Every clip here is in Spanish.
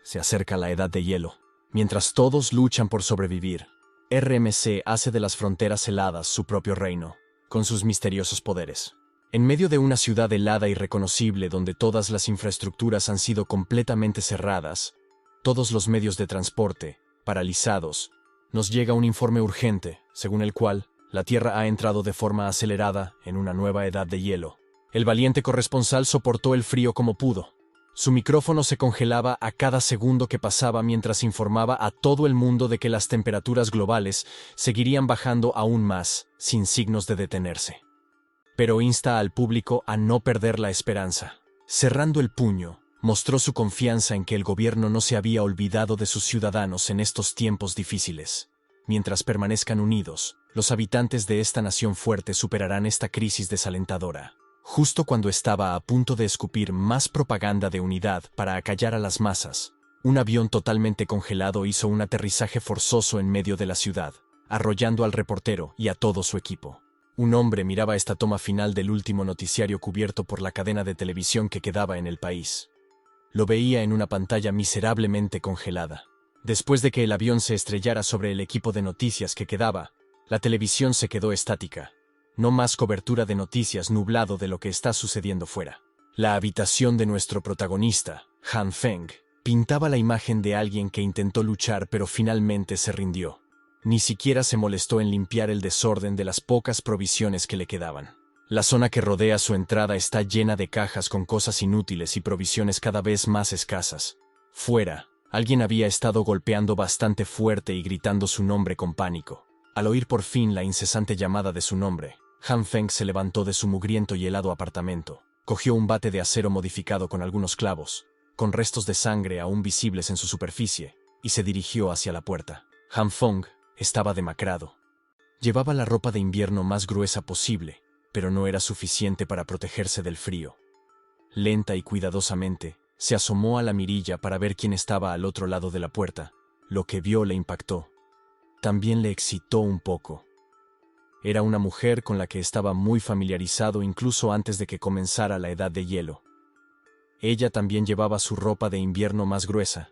Se acerca la edad de hielo. Mientras todos luchan por sobrevivir, RMC hace de las fronteras heladas su propio reino, con sus misteriosos poderes. En medio de una ciudad helada y reconocible donde todas las infraestructuras han sido completamente cerradas, todos los medios de transporte, paralizados, nos llega un informe urgente, según el cual la Tierra ha entrado de forma acelerada en una nueva edad de hielo. El valiente corresponsal soportó el frío como pudo. Su micrófono se congelaba a cada segundo que pasaba mientras informaba a todo el mundo de que las temperaturas globales seguirían bajando aún más, sin signos de detenerse. Pero insta al público a no perder la esperanza. Cerrando el puño, mostró su confianza en que el gobierno no se había olvidado de sus ciudadanos en estos tiempos difíciles. Mientras permanezcan unidos, los habitantes de esta nación fuerte superarán esta crisis desalentadora. Justo cuando estaba a punto de escupir más propaganda de unidad para acallar a las masas, un avión totalmente congelado hizo un aterrizaje forzoso en medio de la ciudad, arrollando al reportero y a todo su equipo. Un hombre miraba esta toma final del último noticiario cubierto por la cadena de televisión que quedaba en el país. Lo veía en una pantalla miserablemente congelada. Después de que el avión se estrellara sobre el equipo de noticias que quedaba, la televisión se quedó estática. No más cobertura de noticias, nublado de lo que está sucediendo fuera. La habitación de nuestro protagonista, Han Feng, pintaba la imagen de alguien que intentó luchar pero finalmente se rindió. Ni siquiera se molestó en limpiar el desorden de las pocas provisiones que le quedaban. La zona que rodea su entrada está llena de cajas con cosas inútiles y provisiones cada vez más escasas. Fuera, alguien había estado golpeando bastante fuerte y gritando su nombre con pánico. Al oír por fin la incesante llamada de su nombre, Han Feng se levantó de su mugriento y helado apartamento, cogió un bate de acero modificado con algunos clavos, con restos de sangre aún visibles en su superficie, y se dirigió hacia la puerta. Han Feng estaba demacrado. Llevaba la ropa de invierno más gruesa posible, pero no era suficiente para protegerse del frío. Lenta y cuidadosamente, se asomó a la mirilla para ver quién estaba al otro lado de la puerta. Lo que vio le impactó. También le excitó un poco. Era una mujer con la que estaba muy familiarizado incluso antes de que comenzara la edad de hielo. Ella también llevaba su ropa de invierno más gruesa,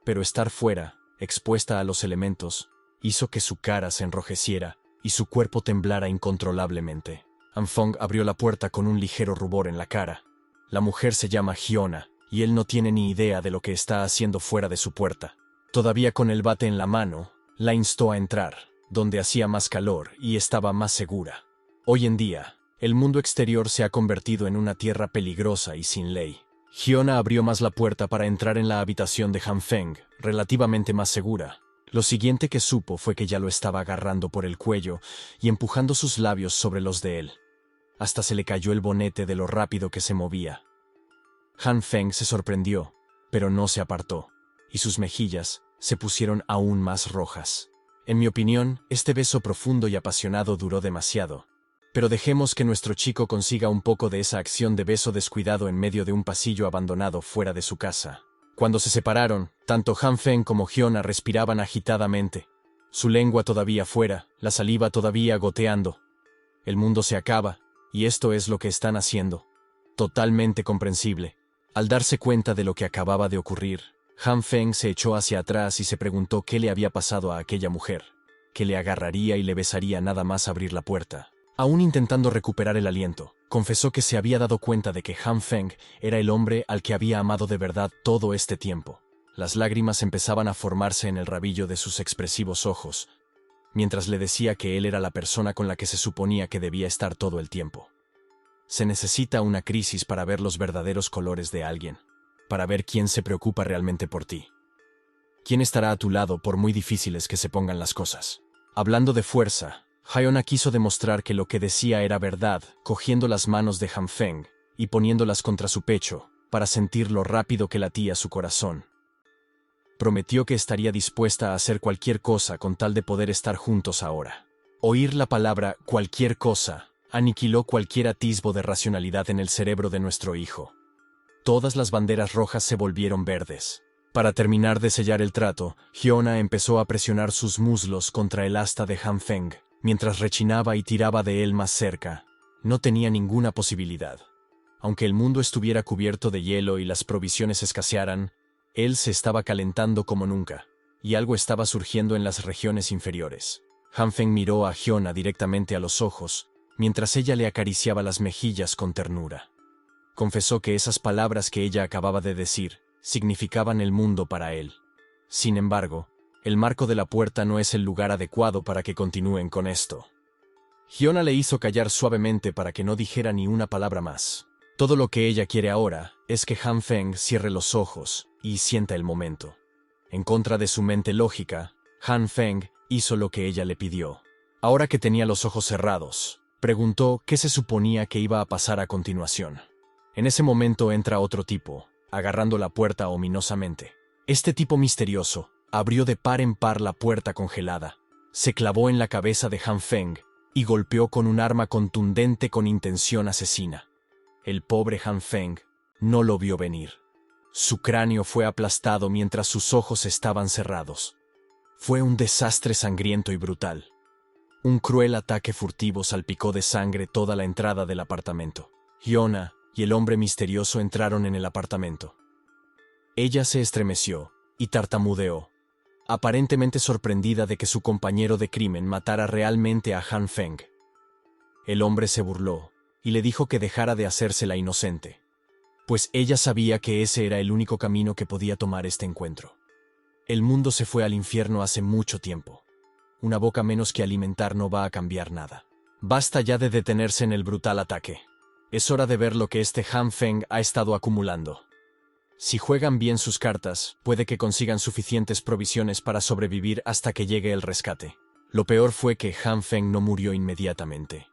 pero estar fuera, expuesta a los elementos, hizo que su cara se enrojeciera y su cuerpo temblara incontrolablemente. Han Feng abrió la puerta con un ligero rubor en la cara. La mujer se llama Hyona, y él no tiene ni idea de lo que está haciendo fuera de su puerta. Todavía con el bate en la mano, la instó a entrar, donde hacía más calor y estaba más segura. Hoy en día, el mundo exterior se ha convertido en una tierra peligrosa y sin ley. Hyona abrió más la puerta para entrar en la habitación de Han Feng, relativamente más segura. Lo siguiente que supo fue que ya lo estaba agarrando por el cuello y empujando sus labios sobre los de él. Hasta se le cayó el bonete de lo rápido que se movía. Han Feng se sorprendió, pero no se apartó, y sus mejillas se pusieron aún más rojas. En mi opinión, este beso profundo y apasionado duró demasiado. Pero dejemos que nuestro chico consiga un poco de esa acción de beso descuidado en medio de un pasillo abandonado fuera de su casa. Cuando se separaron, tanto Han Feng como Hyona respiraban agitadamente. Su lengua todavía fuera, la saliva todavía goteando. El mundo se acaba, y esto es lo que están haciendo. Totalmente comprensible. Al darse cuenta de lo que acababa de ocurrir, Han Feng se echó hacia atrás y se preguntó qué le había pasado a aquella mujer, que le agarraría y le besaría nada más abrir la puerta. Aún intentando recuperar el aliento, confesó que se había dado cuenta de que Han Feng era el hombre al que había amado de verdad todo este tiempo. Las lágrimas empezaban a formarse en el rabillo de sus expresivos ojos, mientras le decía que él era la persona con la que se suponía que debía estar todo el tiempo. Se necesita una crisis para ver los verdaderos colores de alguien, para ver quién se preocupa realmente por ti. Quién estará a tu lado por muy difíciles que se pongan las cosas. Hablando de fuerza, Hyona quiso demostrar que lo que decía era verdad, cogiendo las manos de Han Feng y poniéndolas contra su pecho, para sentir lo rápido que latía su corazón. Prometió que estaría dispuesta a hacer cualquier cosa con tal de poder estar juntos ahora. Oír la palabra cualquier cosa aniquiló cualquier atisbo de racionalidad en el cerebro de nuestro hijo. Todas las banderas rojas se volvieron verdes. Para terminar de sellar el trato, Hyona empezó a presionar sus muslos contra el asta de Han Feng, mientras rechinaba y tiraba de él más cerca. No tenía ninguna posibilidad. Aunque el mundo estuviera cubierto de hielo y las provisiones escasearan, Él se estaba calentando como nunca, y algo estaba surgiendo en las regiones inferiores. Han Feng miró a Hyuna directamente a los ojos, mientras ella le acariciaba las mejillas con ternura. Confesó que esas palabras que ella acababa de decir significaban el mundo para él. Sin embargo, el marco de la puerta no es el lugar adecuado para que continúen con esto. Hyuna le hizo callar suavemente para que no dijera ni una palabra más. Todo lo que ella quiere ahora es que Han Feng cierre los ojos y sienta el momento. En contra de su mente lógica, Han Feng hizo lo que ella le pidió. Ahora que tenía los ojos cerrados, preguntó qué se suponía que iba a pasar a continuación. En ese momento entra otro tipo, agarrando la puerta ominosamente. Este tipo misterioso abrió de par en par la puerta congelada, se clavó en la cabeza de Han Feng y golpeó con un arma contundente con intención asesina. El pobre Han Feng no lo vio venir. Su cráneo fue aplastado mientras sus ojos estaban cerrados. Fue un desastre sangriento y brutal. Un cruel ataque furtivo salpicó de sangre toda la entrada del apartamento. Hyuna y el hombre misterioso entraron en el apartamento. Ella se estremeció y tartamudeó, aparentemente sorprendida de que su compañero de crimen matara realmente a Han Feng. El hombre se burló y le dijo que dejara de hacerse la inocente, pues ella sabía que ese era el único camino que podía tomar este encuentro. El mundo se fue al infierno hace mucho tiempo. Una boca menos que alimentar no va a cambiar nada. Basta ya de detenerse en el brutal ataque. Es hora de ver lo que este Han Feng ha estado acumulando. Si juegan bien sus cartas, puede que consigan suficientes provisiones para sobrevivir hasta que llegue el rescate. Lo peor fue que Han Feng no murió inmediatamente.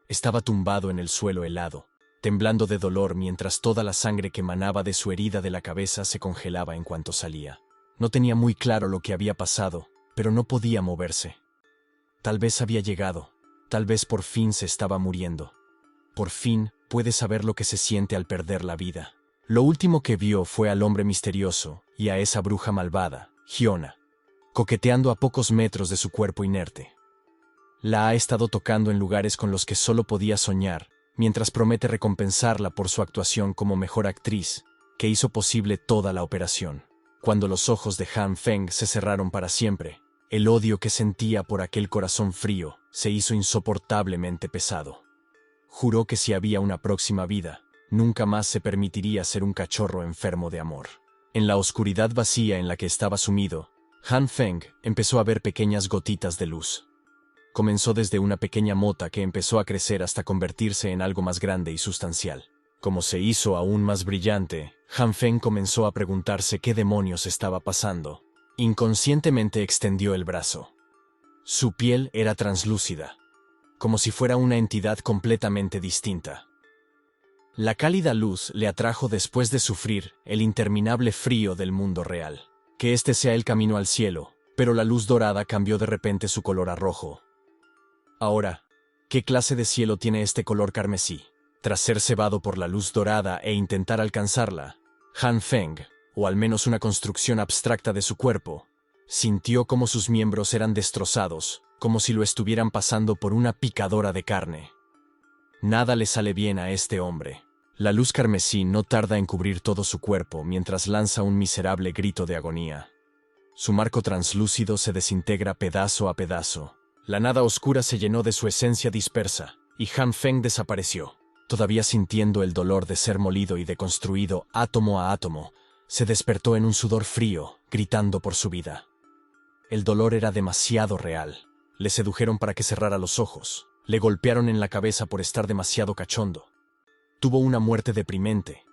Estaba tumbado en el suelo helado, temblando de dolor mientras toda la sangre que manaba de su herida de la cabeza se congelaba en cuanto salía. No tenía muy claro lo que había pasado, pero no podía moverse. Tal vez había llegado, tal vez por fin se estaba muriendo. Por fin puede saber lo que se siente al perder la vida. Lo último que vio fue al hombre misterioso y a esa bruja malvada, Hyuna, coqueteando a pocos metros de su cuerpo inerte. La ha estado tocando en lugares con los que solo podía soñar, mientras promete recompensarla por su actuación como mejor actriz, que hizo posible toda la operación. Cuando los ojos de Han Feng se cerraron para siempre, el odio que sentía por aquel corazón frío se hizo insoportablemente pesado. Juró que si había una próxima vida, nunca más se permitiría ser un cachorro enfermo de amor. En la oscuridad vacía en la que estaba sumido, Han Feng empezó a ver pequeñas gotitas de luz. Comenzó desde una pequeña mota que empezó a crecer hasta convertirse en algo más grande y sustancial. Como se hizo aún más brillante, Han Feng comenzó a preguntarse qué demonios estaba pasando. Inconscientemente extendió el brazo. Su piel era translúcida, como si fuera una entidad completamente distinta. La cálida luz le atrajo después de sufrir el interminable frío del mundo real. Que este sea el camino al cielo, pero la luz dorada cambió de repente su color a rojo. Ahora, ¿qué clase de cielo tiene este color carmesí? Tras ser cebado por la luz dorada e intentar alcanzarla, Han Feng, o al menos una construcción abstracta de su cuerpo, sintió como sus miembros eran destrozados, como si lo estuvieran pasando por una picadora de carne. Nada le sale bien a este hombre. La luz carmesí no tarda en cubrir todo su cuerpo mientras lanza un miserable grito de agonía. Su marco translúcido se desintegra pedazo a pedazo. La nada oscura se llenó de su esencia dispersa, y Han Feng desapareció. Todavía sintiendo el dolor de ser molido y deconstruido átomo a átomo, se despertó en un sudor frío, gritando por su vida. El dolor era demasiado real. Le sedujeron para que cerrara los ojos. Le golpearon en la cabeza por estar demasiado cachondo. Tuvo una muerte deprimente.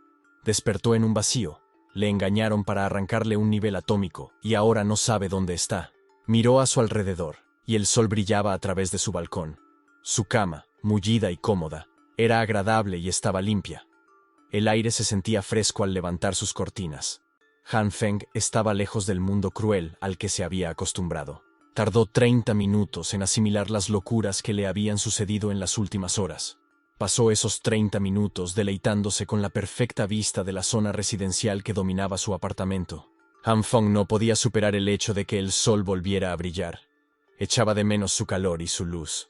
Despertó en un vacío. Le engañaron para arrancarle un nivel atómico, y ahora no sabe dónde está. Miró a su alrededor, y el sol brillaba a través de su balcón. Su cama, mullida y cómoda, era agradable y estaba limpia. El aire se sentía fresco al levantar sus cortinas. Han Feng estaba lejos del mundo cruel al que se había acostumbrado. Tardó 30 minutos en asimilar las locuras que le habían sucedido en las últimas horas. Pasó esos 30 minutos deleitándose con la perfecta vista de la zona residencial que dominaba su apartamento. Han Feng no podía superar el hecho de que el sol volviera a brillar. Echaba de menos su calor y su luz.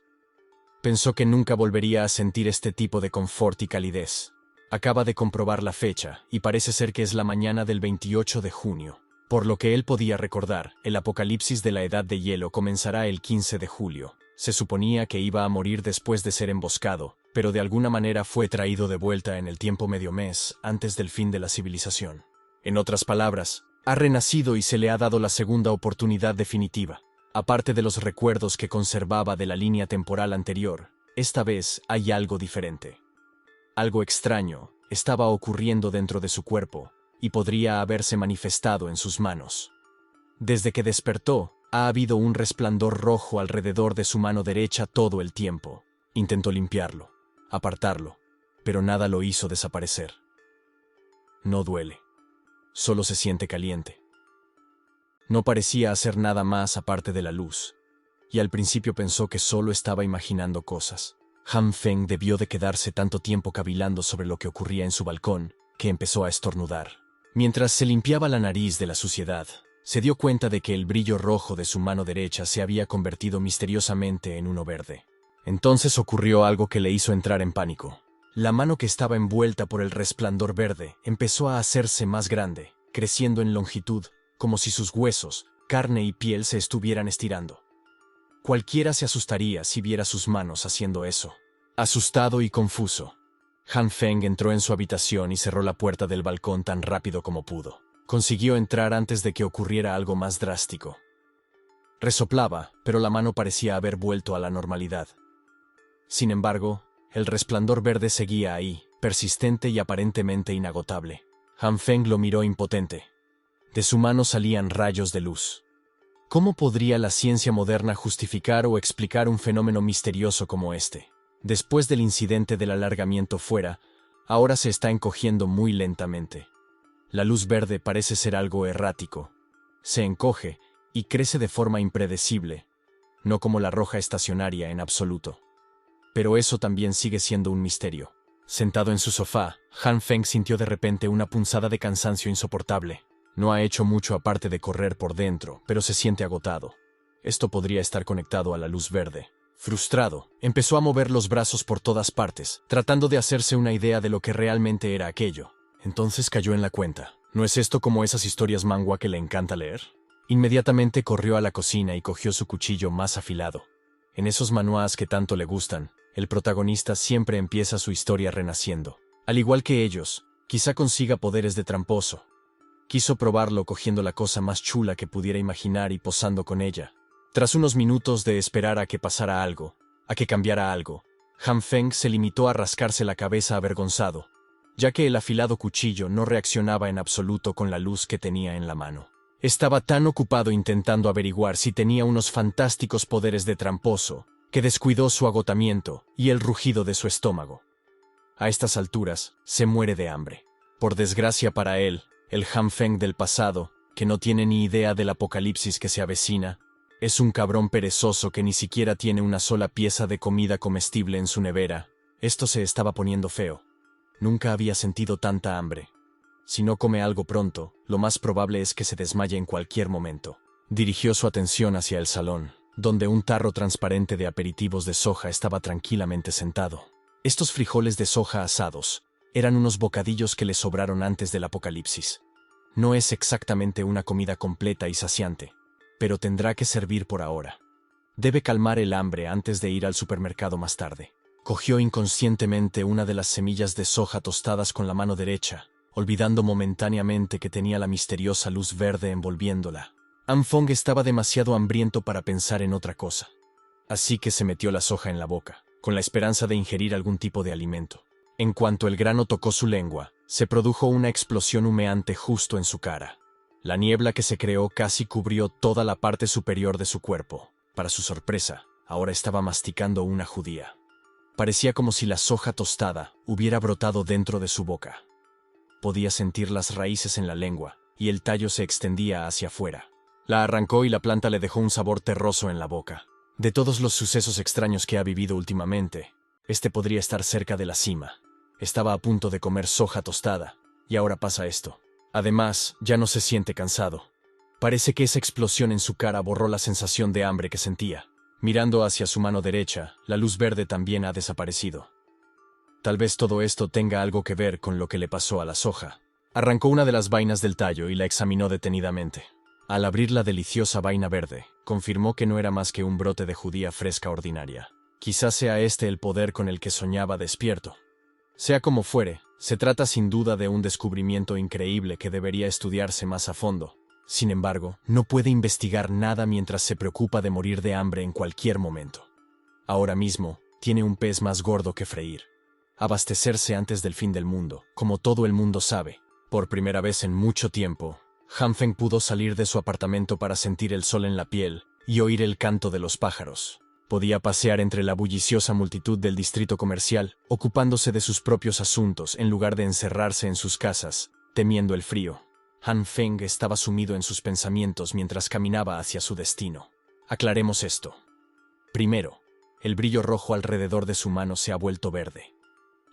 Pensó que nunca volvería a sentir este tipo de confort y calidez. Acaba de comprobar la fecha, y parece ser que es la mañana del 28 de junio. Por lo que él podía recordar, el apocalipsis de la Edad de Hielo comenzará el 15 de julio. Se suponía que iba a morir después de ser emboscado, pero de alguna manera fue traído de vuelta en el tiempo medio mes antes del fin de la civilización. En otras palabras, ha renacido y se le ha dado la segunda oportunidad definitiva. Aparte de los recuerdos que conservaba de la línea temporal anterior, esta vez hay algo diferente. Algo extraño estaba ocurriendo dentro de su cuerpo y podría haberse manifestado en sus manos. Desde que despertó, ha habido un resplandor rojo alrededor de su mano derecha todo el tiempo. Intentó limpiarlo, apartarlo, pero nada lo hizo desaparecer. No duele, solo se siente caliente. No parecía hacer nada más aparte de la luz, y al principio pensó que solo estaba imaginando cosas. Han Feng debió de quedarse tanto tiempo cavilando sobre lo que ocurría en su balcón, que empezó a estornudar. Mientras se limpiaba la nariz de la suciedad, se dio cuenta de que el brillo rojo de su mano derecha se había convertido misteriosamente en uno verde. Entonces ocurrió algo que le hizo entrar en pánico. La mano que estaba envuelta por el resplandor verde empezó a hacerse más grande, creciendo en longitud, como si sus huesos, carne y piel se estuvieran estirando. Cualquiera se asustaría si viera sus manos haciendo eso. Asustado y confuso, Han Feng entró en su habitación y cerró la puerta del balcón tan rápido como pudo. Consiguió entrar antes de que ocurriera algo más drástico. Resoplaba, pero la mano parecía haber vuelto a la normalidad. Sin embargo, el resplandor verde seguía ahí, persistente y aparentemente inagotable. Han Feng lo miró impotente. De su mano salían rayos de luz. ¿Cómo podría la ciencia moderna justificar o explicar un fenómeno misterioso como este? Después del incidente del alargamiento fuera, ahora se está encogiendo muy lentamente. La luz verde parece ser algo errático. Se encoge y crece de forma impredecible, no como la roja estacionaria en absoluto. Pero eso también sigue siendo un misterio. Sentado en su sofá, Han Feng sintió de repente una punzada de cansancio insoportable. No ha hecho mucho aparte de correr por dentro, pero se siente agotado. Esto podría estar conectado a la luz verde. Frustrado, empezó a mover los brazos por todas partes, tratando de hacerse una idea de lo que realmente era aquello. Entonces cayó en la cuenta. ¿No es esto como esas historias manhwa que le encanta leer? Inmediatamente corrió a la cocina y cogió su cuchillo más afilado. En esos manhwas que tanto le gustan, el protagonista siempre empieza su historia renaciendo. Al igual que ellos, quizá consiga poderes de tramposo. Quiso probarlo cogiendo la cosa más chula que pudiera imaginar y posando con ella. Tras unos minutos de esperar a que pasara algo, a que cambiara algo, Han Feng se limitó a rascarse la cabeza avergonzado, ya que el afilado cuchillo no reaccionaba en absoluto con la luz que tenía en la mano. Estaba tan ocupado intentando averiguar si tenía unos fantásticos poderes de tramposo, que descuidó su agotamiento y el rugido de su estómago. A estas alturas, se muere de hambre. Por desgracia para él, el Han Feng del pasado, que no tiene ni idea del apocalipsis que se avecina, es un cabrón perezoso que ni siquiera tiene una sola pieza de comida comestible en su nevera. Esto se estaba poniendo feo. Nunca había sentido tanta hambre. Si no come algo pronto, lo más probable es que se desmaye en cualquier momento. Dirigió su atención hacia el salón, donde un tarro transparente de aperitivos de soja estaba tranquilamente sentado. Estos frijoles de soja asados eran unos bocadillos que le sobraron antes del apocalipsis. No es exactamente una comida completa y saciante, pero tendrá que servir por ahora. Debe calmar el hambre antes de ir al supermercado más tarde. Cogió inconscientemente una de las semillas de soja tostadas con la mano derecha, olvidando momentáneamente que tenía la misteriosa luz verde envolviéndola. Han Feng estaba demasiado hambriento para pensar en otra cosa. Así que se metió la soja en la boca, con la esperanza de ingerir algún tipo de alimento. En cuanto el grano tocó su lengua, se produjo una explosión humeante justo en su cara. La niebla que se creó casi cubrió toda la parte superior de su cuerpo. Para su sorpresa, ahora estaba masticando una judía. Parecía como si la soja tostada hubiera brotado dentro de su boca. Podía sentir las raíces en la lengua, y el tallo se extendía hacia afuera. La arrancó y la planta le dejó un sabor terroso en la boca. De todos los sucesos extraños que ha vivido últimamente, este podría estar cerca de la cima. Estaba a punto de comer soja tostada, y ahora pasa esto. Además, ya no se siente cansado. Parece que esa explosión en su cara borró la sensación de hambre que sentía. Mirando hacia su mano derecha, la luz verde también ha desaparecido. Tal vez todo esto tenga algo que ver con lo que le pasó a la soja. Arrancó una de las vainas del tallo y la examinó detenidamente. Al abrir la deliciosa vaina verde, confirmó que no era más que un brote de judía fresca ordinaria. Quizás sea este el poder con el que soñaba despierto. Sea como fuere, se trata sin duda de un descubrimiento increíble que debería estudiarse más a fondo. Sin embargo, no puede investigar nada mientras se preocupa de morir de hambre en cualquier momento. Ahora mismo, tiene un pez más gordo que freír. Abastecerse antes del fin del mundo, como todo el mundo sabe. Por primera vez en mucho tiempo, Han Feng pudo salir de su apartamento para sentir el sol en la piel y oír el canto de los pájaros. Podía pasear entre la bulliciosa multitud del distrito comercial, ocupándose de sus propios asuntos en lugar de encerrarse en sus casas, temiendo el frío. Han Feng estaba sumido en sus pensamientos mientras caminaba hacia su destino. Aclaremos esto. Primero, el brillo rojo alrededor de su mano se ha vuelto verde.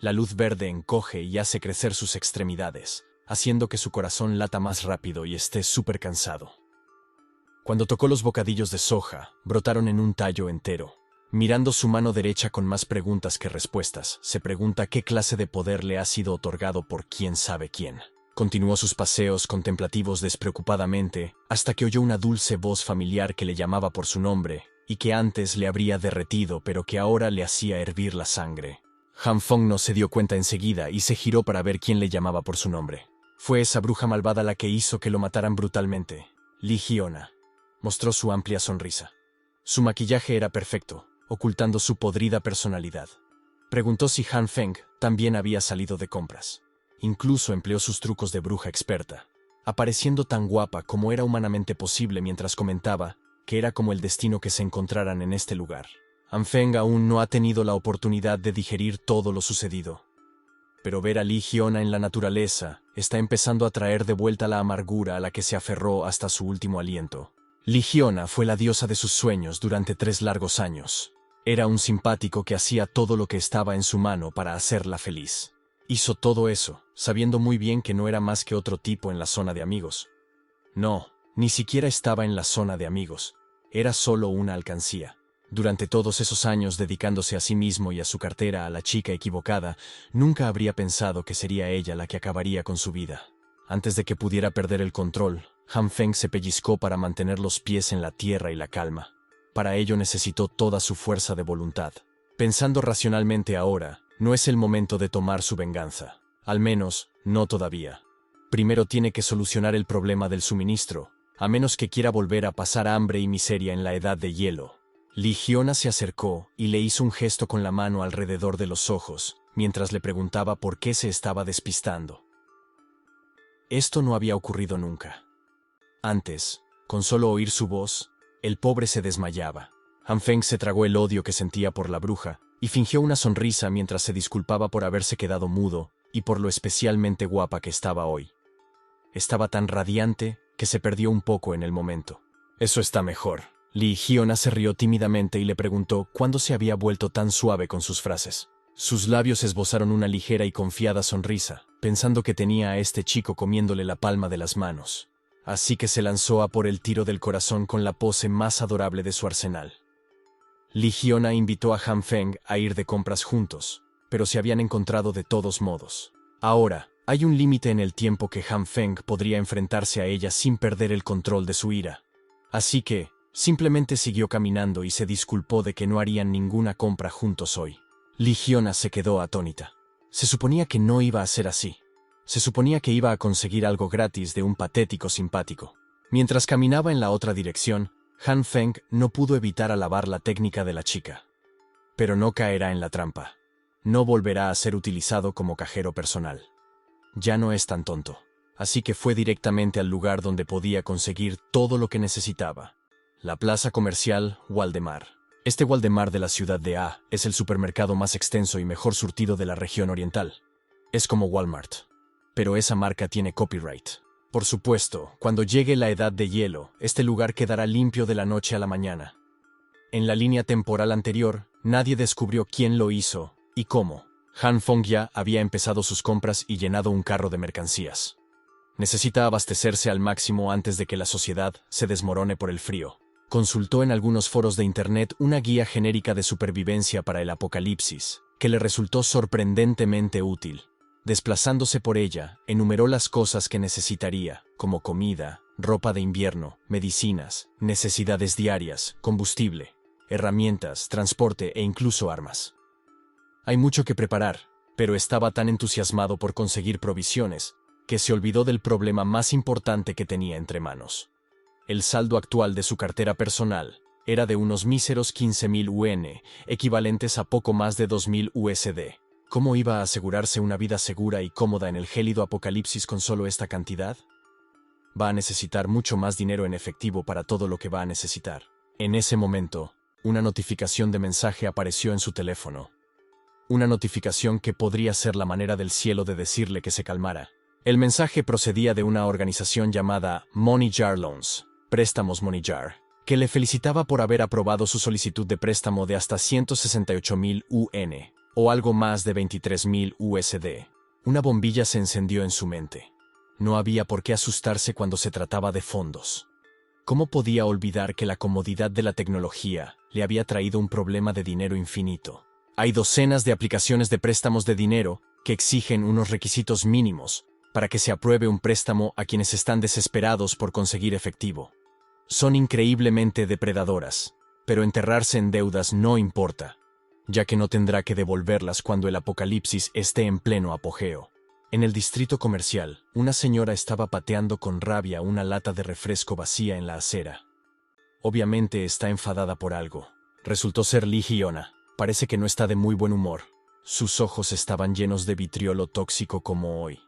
La luz verde encoge y hace crecer sus extremidades, haciendo que su corazón lata más rápido y esté súper cansado. Cuando tocó los bocadillos de soja, brotaron en un tallo entero. Mirando su mano derecha con más preguntas que respuestas, se pregunta qué clase de poder le ha sido otorgado por quién sabe quién. Continuó sus paseos contemplativos despreocupadamente hasta que oyó una dulce voz familiar que le llamaba por su nombre y que antes le habría derretido pero que ahora le hacía hervir la sangre. Han Feng no se dio cuenta enseguida y se giró para ver quién le llamaba por su nombre. Fue esa bruja malvada la que hizo que lo mataran brutalmente. Li Hyona. Mostró su amplia sonrisa. Su maquillaje era perfecto, ocultando su podrida personalidad. Preguntó si Han Feng también había salido de compras. Incluso empleó sus trucos de bruja experta, apareciendo tan guapa como era humanamente posible mientras comentaba que era como el destino que se encontraran en este lugar. Han Feng aún no ha tenido la oportunidad de digerir todo lo sucedido. Pero ver a Li Hyona en la naturaleza está empezando a traer de vuelta la amargura a la que se aferró hasta su último aliento. Li Hyona fue la diosa de sus sueños durante 3 largos años. Era un simpático que hacía todo lo que estaba en su mano para hacerla feliz. Hizo todo eso, sabiendo muy bien que no era más que otro tipo en la zona de amigos. No, ni siquiera estaba en la zona de amigos. Era solo una alcancía. Durante todos esos años dedicándose a sí mismo y a su cartera a la chica equivocada, nunca habría pensado que sería ella la que acabaría con su vida. Antes de que pudiera perder el control, Han Feng se pellizcó para mantener los pies en la tierra y la calma. Para ello necesitó toda su fuerza de voluntad. Pensando racionalmente ahora, no es el momento de tomar su venganza. Al menos, no todavía. Primero tiene que solucionar el problema del suministro, a menos que quiera volver a pasar hambre y miseria en la edad de hielo. Li Hyona se acercó y le hizo un gesto con la mano alrededor de los ojos, mientras le preguntaba por qué se estaba despistando. Esto no había ocurrido nunca. Antes, con solo oír su voz, el pobre se desmayaba. Han Feng se tragó el odio que sentía por la bruja y fingió una sonrisa mientras se disculpaba por haberse quedado mudo y por lo especialmente guapa que estaba hoy. Estaba tan radiante que se perdió un poco en el momento. Eso está mejor. Li Hyona se rió tímidamente y le preguntó cuándo se había vuelto tan suave con sus frases. Sus labios esbozaron una ligera y confiada sonrisa, pensando que tenía a este chico comiéndole la palma de las manos. Así que se lanzó a por el tiro del corazón con la pose más adorable de su arsenal. Li Hyona invitó a Han Feng a ir de compras juntos, pero se habían encontrado de todos modos. Ahora, hay un límite en el tiempo que Han Feng podría enfrentarse a ella sin perder el control de su ira. Así que, simplemente siguió caminando y se disculpó de que no harían ninguna compra juntos hoy. Li Hyona se quedó atónita. Se suponía que no iba a ser así. Se suponía que iba a conseguir algo gratis de un patético simpático. Mientras caminaba en la otra dirección, Han Feng no pudo evitar alabar la técnica de la chica. Pero no caerá en la trampa. No volverá a ser utilizado como cajero personal. Ya no es tan tonto. Así que fue directamente al lugar donde podía conseguir todo lo que necesitaba. La plaza comercial Waldemar. Este Waldemar de la ciudad de A es el supermercado más extenso y mejor surtido de la región oriental. Es como Walmart. Pero esa marca tiene copyright. Por supuesto, cuando llegue la edad de hielo, este lugar quedará limpio de la noche a la mañana. En la línea temporal anterior, nadie descubrió quién lo hizo y cómo. Han Feng ya había empezado sus compras y llenado un carro de mercancías. Necesita abastecerse al máximo antes de que la sociedad se desmorone por el frío. Consultó en algunos foros de internet una guía genérica de supervivencia para el apocalipsis, que le resultó sorprendentemente útil. Desplazándose por ella, enumeró las cosas que necesitaría, como comida, ropa de invierno, medicinas, necesidades diarias, combustible, herramientas, transporte e incluso armas. Hay mucho que preparar, pero estaba tan entusiasmado por conseguir provisiones que se olvidó del problema más importante que tenía entre manos. El saldo actual de su cartera personal era de unos míseros 15.000 UN, equivalentes a poco más de 2.000 USD. ¿Cómo iba a asegurarse una vida segura y cómoda en el gélido apocalipsis con solo esta cantidad? Va a necesitar mucho más dinero en efectivo para todo lo que va a necesitar. En ese momento, una notificación de mensaje apareció en su teléfono. Una notificación que podría ser la manera del cielo de decirle que se calmara. El mensaje procedía de una organización llamada Money Jar Loans, Préstamos Money Jar, que le felicitaba por haber aprobado su solicitud de préstamo de hasta 168.000 UN, o algo más de 23.000 USD. Una bombilla se encendió en su mente. No había por qué asustarse cuando se trataba de fondos. ¿Cómo podía olvidar que la comodidad de la tecnología le había traído un problema de dinero infinito? Hay docenas de aplicaciones de préstamos de dinero que exigen unos requisitos mínimos para que se apruebe un préstamo a quienes están desesperados por conseguir efectivo. Son increíblemente depredadoras, pero enterrarse en deudas no importa, ya que no tendrá que devolverlas cuando el apocalipsis esté en pleno apogeo. En el distrito comercial, una señora estaba pateando con rabia una lata de refresco vacía en la acera. Obviamente está enfadada por algo. Resultó ser Lee Hyuna. Parece que no está de muy buen humor. Sus ojos estaban llenos de vitriolo tóxico como hoy.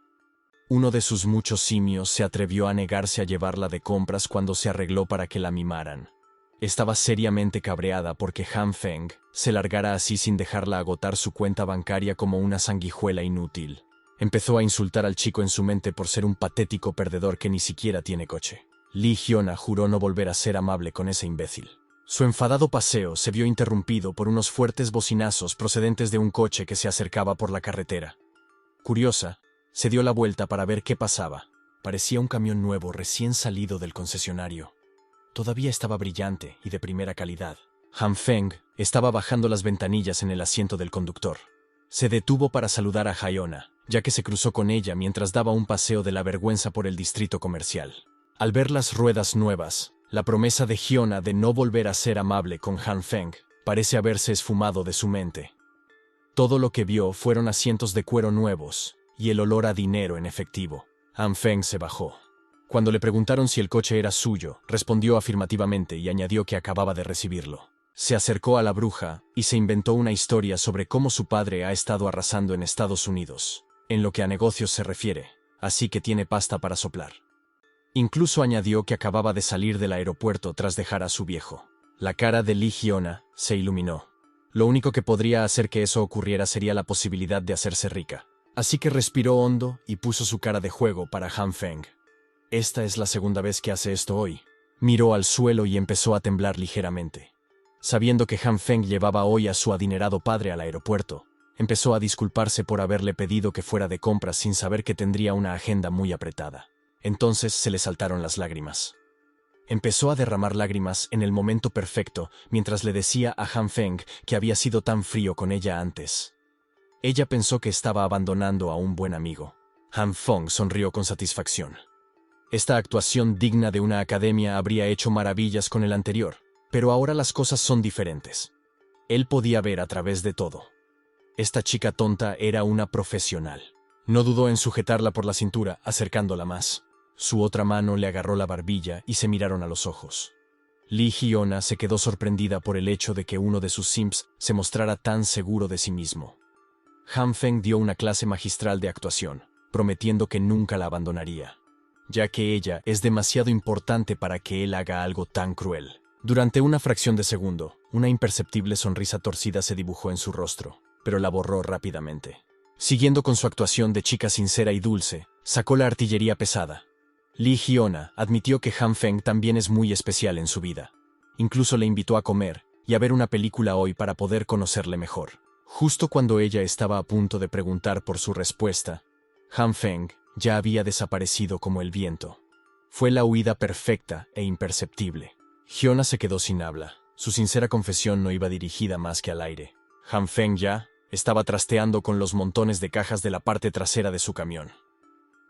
Uno de sus muchos simios se atrevió a negarse a llevarla de compras cuando se arregló para que la mimaran. Estaba seriamente cabreada porque Han Feng se largara así sin dejarla agotar su cuenta bancaria como una sanguijuela inútil. Empezó a insultar al chico en su mente por ser un patético perdedor que ni siquiera tiene coche. Lee Hyuna juró no volver a ser amable con ese imbécil. Su enfadado paseo se vio interrumpido por unos fuertes bocinazos procedentes de un coche que se acercaba por la carretera. Curiosa, se dio la vuelta para ver qué pasaba. Parecía un camión nuevo recién salido del concesionario. Todavía estaba brillante y de primera calidad. Han Feng estaba bajando las ventanillas en el asiento del conductor. Se detuvo para saludar a Hyuna, ya que se cruzó con ella mientras daba un paseo de la vergüenza por el distrito comercial. Al ver las ruedas nuevas, la promesa de Hyuna de no volver a ser amable con Han Feng parece haberse esfumado de su mente. Todo lo que vio fueron asientos de cuero nuevos y el olor a dinero en efectivo. Han Feng se bajó. Cuando le preguntaron si el coche era suyo, respondió afirmativamente y añadió que acababa de recibirlo. Se acercó a la bruja y se inventó una historia sobre cómo su padre ha estado arrasando en Estados Unidos, en lo que a negocios se refiere, así que tiene pasta para soplar. Incluso añadió que acababa de salir del aeropuerto tras dejar a su viejo. La cara de Lee Hyuna se iluminó. Lo único que podría hacer que eso ocurriera sería la posibilidad de hacerse rica. Así que respiró hondo y puso su cara de juego para Han Feng. Esta es la segunda vez que hace esto hoy. Miró al suelo y empezó a temblar ligeramente. Sabiendo que Han Feng llevaba hoy a su adinerado padre al aeropuerto, empezó a disculparse por haberle pedido que fuera de compras sin saber que tendría una agenda muy apretada. Entonces se le saltaron las lágrimas. Empezó a derramar lágrimas en el momento perfecto mientras le decía a Han Feng que había sido tan frío con ella antes. Ella pensó que estaba abandonando a un buen amigo. Han Feng sonrió con satisfacción. Esta actuación digna de una academia habría hecho maravillas con el anterior, pero ahora las cosas son diferentes. Él podía ver a través de todo. Esta chica tonta era una profesional. No dudó en sujetarla por la cintura, acercándola más. Su otra mano le agarró la barbilla y se miraron a los ojos. Lee Hyuna se quedó sorprendida por el hecho de que uno de sus simps se mostrara tan seguro de sí mismo. Han Feng dio una clase magistral de actuación, prometiendo que nunca la abandonaría, ya que ella es demasiado importante para que él haga algo tan cruel. Durante una fracción de segundo, una imperceptible sonrisa torcida se dibujó en su rostro, pero la borró rápidamente. Siguiendo con su actuación de chica sincera y dulce, sacó la artillería pesada. Lee Hyuna admitió que Han Feng también es muy especial en su vida. Incluso le invitó a comer y a ver una película hoy para poder conocerle mejor. Justo cuando ella estaba a punto de preguntar por su respuesta, Han Feng ya había desaparecido como el viento. Fue la huida perfecta e imperceptible. Hyuna se quedó sin habla. Su sincera confesión no iba dirigida más que al aire. Han Feng ya Estaba trasteando con los montones de cajas de la parte trasera de su camión.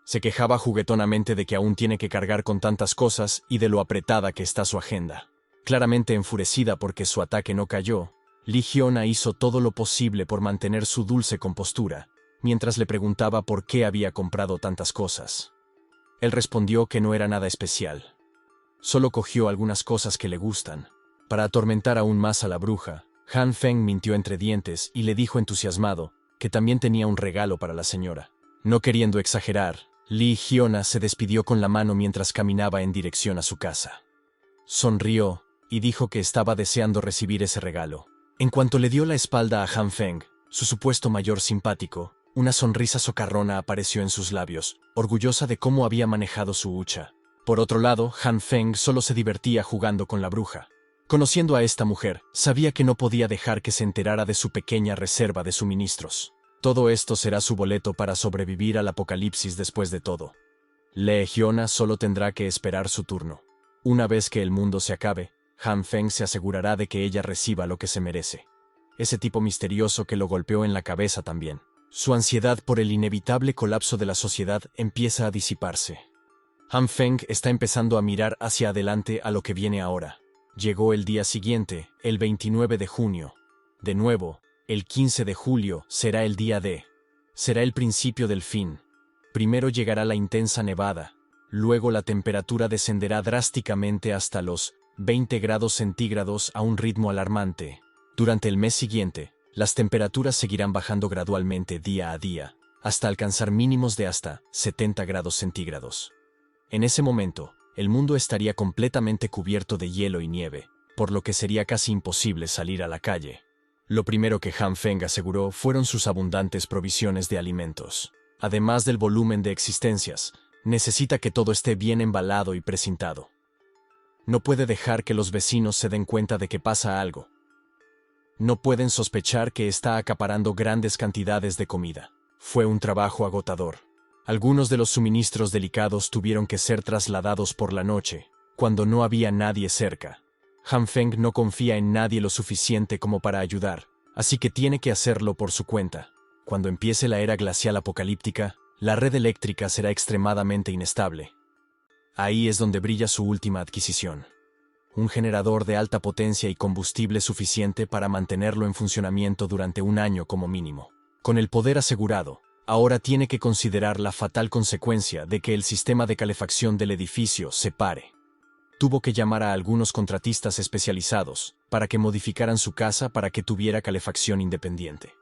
Se quejaba juguetonamente de que aún tiene que cargar con tantas cosas y de lo apretada que está su agenda. Claramente enfurecida porque su ataque no cayó, Lee Hyuna hizo todo lo posible por mantener su dulce compostura, mientras le preguntaba por qué había comprado tantas cosas. Él respondió que no era nada especial. Solo cogió algunas cosas que le gustan. Para atormentar aún más a la bruja, Han Feng mintió entre dientes y le dijo entusiasmado que también tenía un regalo para la señora. No queriendo exagerar, Lee Hyuna se despidió con la mano mientras caminaba en dirección a su casa. Sonrió y dijo que estaba deseando recibir ese regalo. En cuanto le dio la espalda a Han Feng, su supuesto mayor simpático, una sonrisa socarrona apareció en sus labios, orgullosa de cómo había manejado su hucha. Por otro lado, Han Feng solo se divertía jugando con la bruja. Conociendo a esta mujer, sabía que no podía dejar que se enterara de su pequeña reserva de suministros. Todo esto será su boleto para sobrevivir al apocalipsis después de todo. Lee Hyuna solo tendrá que esperar su turno. Una vez que el mundo se acabe, Han Feng se asegurará de que ella reciba lo que se merece. Ese tipo misterioso que lo golpeó en la cabeza también. Su ansiedad por el inevitable colapso de la sociedad empieza a disiparse. Han Feng está empezando a mirar hacia adelante a lo que viene ahora. Llegó el día siguiente, el 29 de junio. De nuevo, el 15 de julio será el día D. Será el principio del fin. Primero llegará la intensa nevada. Luego la temperatura descenderá drásticamente hasta los 20 grados centígrados a un ritmo alarmante. Durante el mes siguiente, las temperaturas seguirán bajando gradualmente día a día, hasta alcanzar mínimos de hasta 70 grados centígrados. En ese momento, el mundo estaría completamente cubierto de hielo y nieve, por lo que sería casi imposible salir a la calle. Lo primero que Han Feng aseguró fueron sus abundantes provisiones de alimentos. Además del volumen de existencias, necesita que todo esté bien embalado y precintado. No puede dejar que los vecinos se den cuenta de que pasa algo. No pueden sospechar que está acaparando grandes cantidades de comida. Fue un trabajo agotador. Algunos de los suministros delicados tuvieron que ser trasladados por la noche, cuando no había nadie cerca. Han Feng no confía en nadie lo suficiente como para ayudar, así que tiene que hacerlo por su cuenta. Cuando empiece la era glacial apocalíptica, la red eléctrica será extremadamente inestable. Ahí es donde brilla su última adquisición. Un generador de alta potencia y combustible suficiente para mantenerlo en funcionamiento durante un año como mínimo. Con el poder asegurado, ahora tiene que considerar la fatal consecuencia de que el sistema de calefacción del edificio se pare. Tuvo que llamar a algunos contratistas especializados para que modificaran su casa para que tuviera calefacción independiente.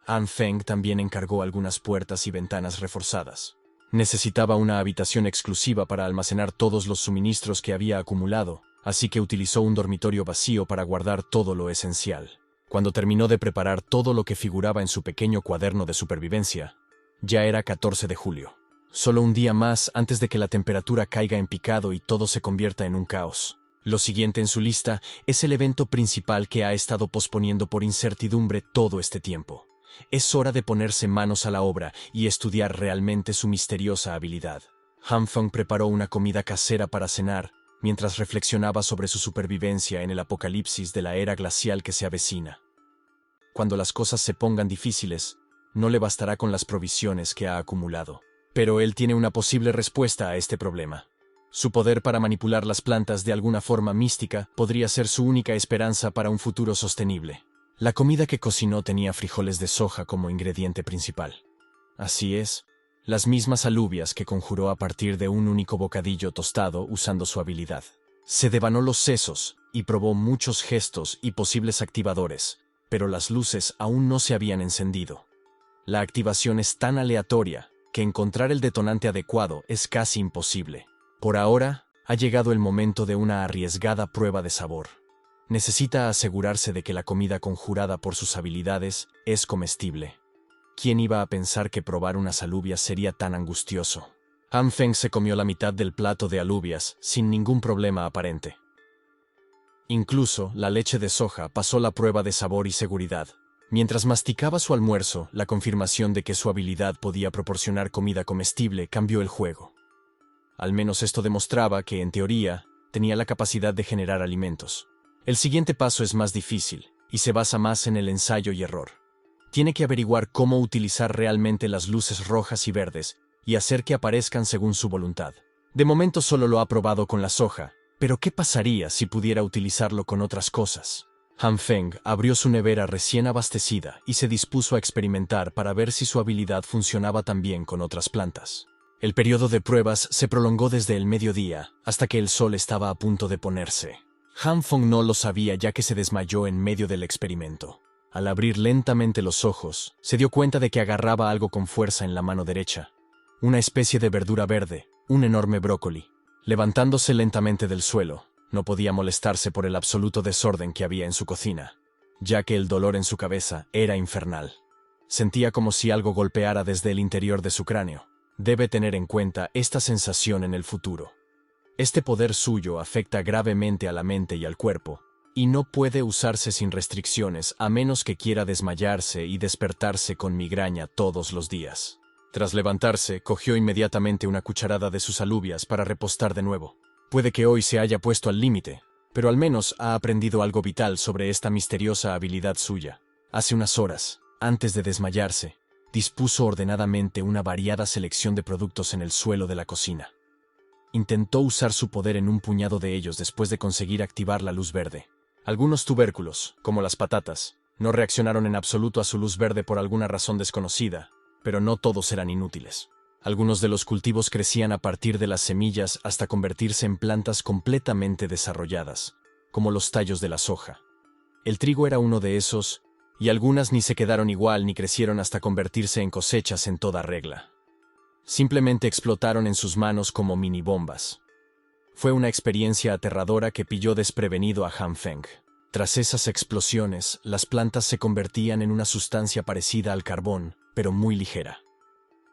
Han Feng también encargó algunas puertas y ventanas reforzadas. Necesitaba una habitación exclusiva para almacenar todos los suministros que había acumulado, así que utilizó un dormitorio vacío para guardar todo lo esencial. Cuando terminó de preparar todo lo que figuraba en su pequeño cuaderno de supervivencia, ya era 14 de julio. Solo un día más antes de que la temperatura caiga en picado y todo se convierta en un caos. Lo siguiente en su lista es el evento principal que ha estado posponiendo por incertidumbre todo este tiempo. Es hora de ponerse manos a la obra y estudiar realmente su misteriosa habilidad. Han Feng preparó una comida casera para cenar, mientras reflexionaba sobre su supervivencia en el apocalipsis de la era glacial que se avecina. Cuando las cosas se pongan difíciles, no le bastará con las provisiones que ha acumulado. Pero él tiene una posible respuesta a este problema. Su poder para manipular las plantas de alguna forma mística podría ser su única esperanza para un futuro sostenible. La comida que cocinó tenía frijoles de soja como ingrediente principal. Así es, las mismas alubias que conjuró a partir de un único bocadillo tostado usando su habilidad. Se devanó los sesos y probó muchos gestos y posibles activadores, pero las luces aún no se habían encendido. La activación es tan aleatoria que encontrar el detonante adecuado es casi imposible. Por ahora, ha llegado el momento de una arriesgada prueba de sabor. Necesita asegurarse de que la comida conjurada por sus habilidades es comestible. ¿Quién iba a pensar que probar unas alubias sería tan angustioso? Han Feng se comió la mitad del plato de alubias sin ningún problema aparente. Incluso la leche de soja pasó la prueba de sabor y seguridad. Mientras masticaba su almuerzo, la confirmación de que su habilidad podía proporcionar comida comestible cambió el juego. Al menos esto demostraba que, en teoría, tenía la capacidad de generar alimentos. El siguiente paso es más difícil, y se basa más en el ensayo y error. Tiene que averiguar cómo utilizar realmente las luces rojas y verdes y hacer que aparezcan según su voluntad. De momento solo lo ha probado con la soja, pero ¿qué pasaría si pudiera utilizarlo con otras cosas? Han Feng abrió su nevera recién abastecida y se dispuso a experimentar para ver si su habilidad funcionaba también con otras plantas. El periodo de pruebas se prolongó desde el mediodía hasta que el sol estaba a punto de ponerse. Han Feng no lo sabía ya que se desmayó en medio del experimento. Al abrir lentamente los ojos, se dio cuenta de que agarraba algo con fuerza en la mano derecha. Una especie de verdura verde, un enorme brócoli. Levantándose lentamente del suelo, no podía molestarse por el absoluto desorden que había en su cocina, ya que el dolor en su cabeza era infernal. Sentía como si algo golpeara desde el interior de su cráneo. Debe tener en cuenta esta sensación en el futuro. Este poder suyo afecta gravemente a la mente y al cuerpo, y no puede usarse sin restricciones a menos que quiera desmayarse y despertarse con migraña todos los días. Tras levantarse, cogió inmediatamente una cucharada de sus alubias para repostar de nuevo. Puede que hoy se haya puesto al límite, pero al menos ha aprendido algo vital sobre esta misteriosa habilidad suya. Hace unas horas, antes de desmayarse, dispuso ordenadamente una variada selección de productos en el suelo de la cocina. Intentó usar su poder en un puñado de ellos después de conseguir activar la luz verde. Algunos tubérculos, como las patatas, no reaccionaron en absoluto a su luz verde por alguna razón desconocida, pero no todos eran inútiles. Algunos de los cultivos crecían a partir de las semillas hasta convertirse en plantas completamente desarrolladas, como los tallos de la soja. El trigo era uno de esos, y algunas ni se quedaron igual ni crecieron hasta convertirse en cosechas en toda regla. Simplemente explotaron en sus manos como mini bombas. Fue una experiencia aterradora que pilló desprevenido a Han Feng. Tras esas explosiones, las plantas se convertían en una sustancia parecida al carbón, pero muy ligera.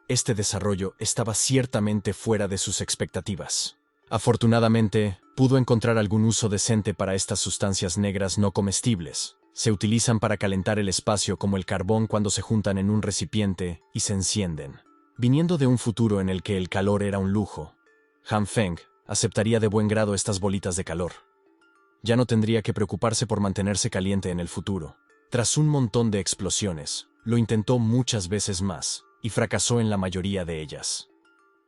Este desarrollo estaba ciertamente fuera de sus expectativas. Afortunadamente, pudo encontrar algún uso decente para estas sustancias negras no comestibles. Se utilizan para calentar el espacio como el carbón cuando se juntan en un recipiente y se encienden. Viniendo de un futuro en el que el calor era un lujo, Han Feng aceptaría de buen grado estas bolitas de calor. Ya no tendría que preocuparse por mantenerse caliente en el futuro. Tras un montón de explosiones, lo intentó muchas veces más, y fracasó en la mayoría de ellas.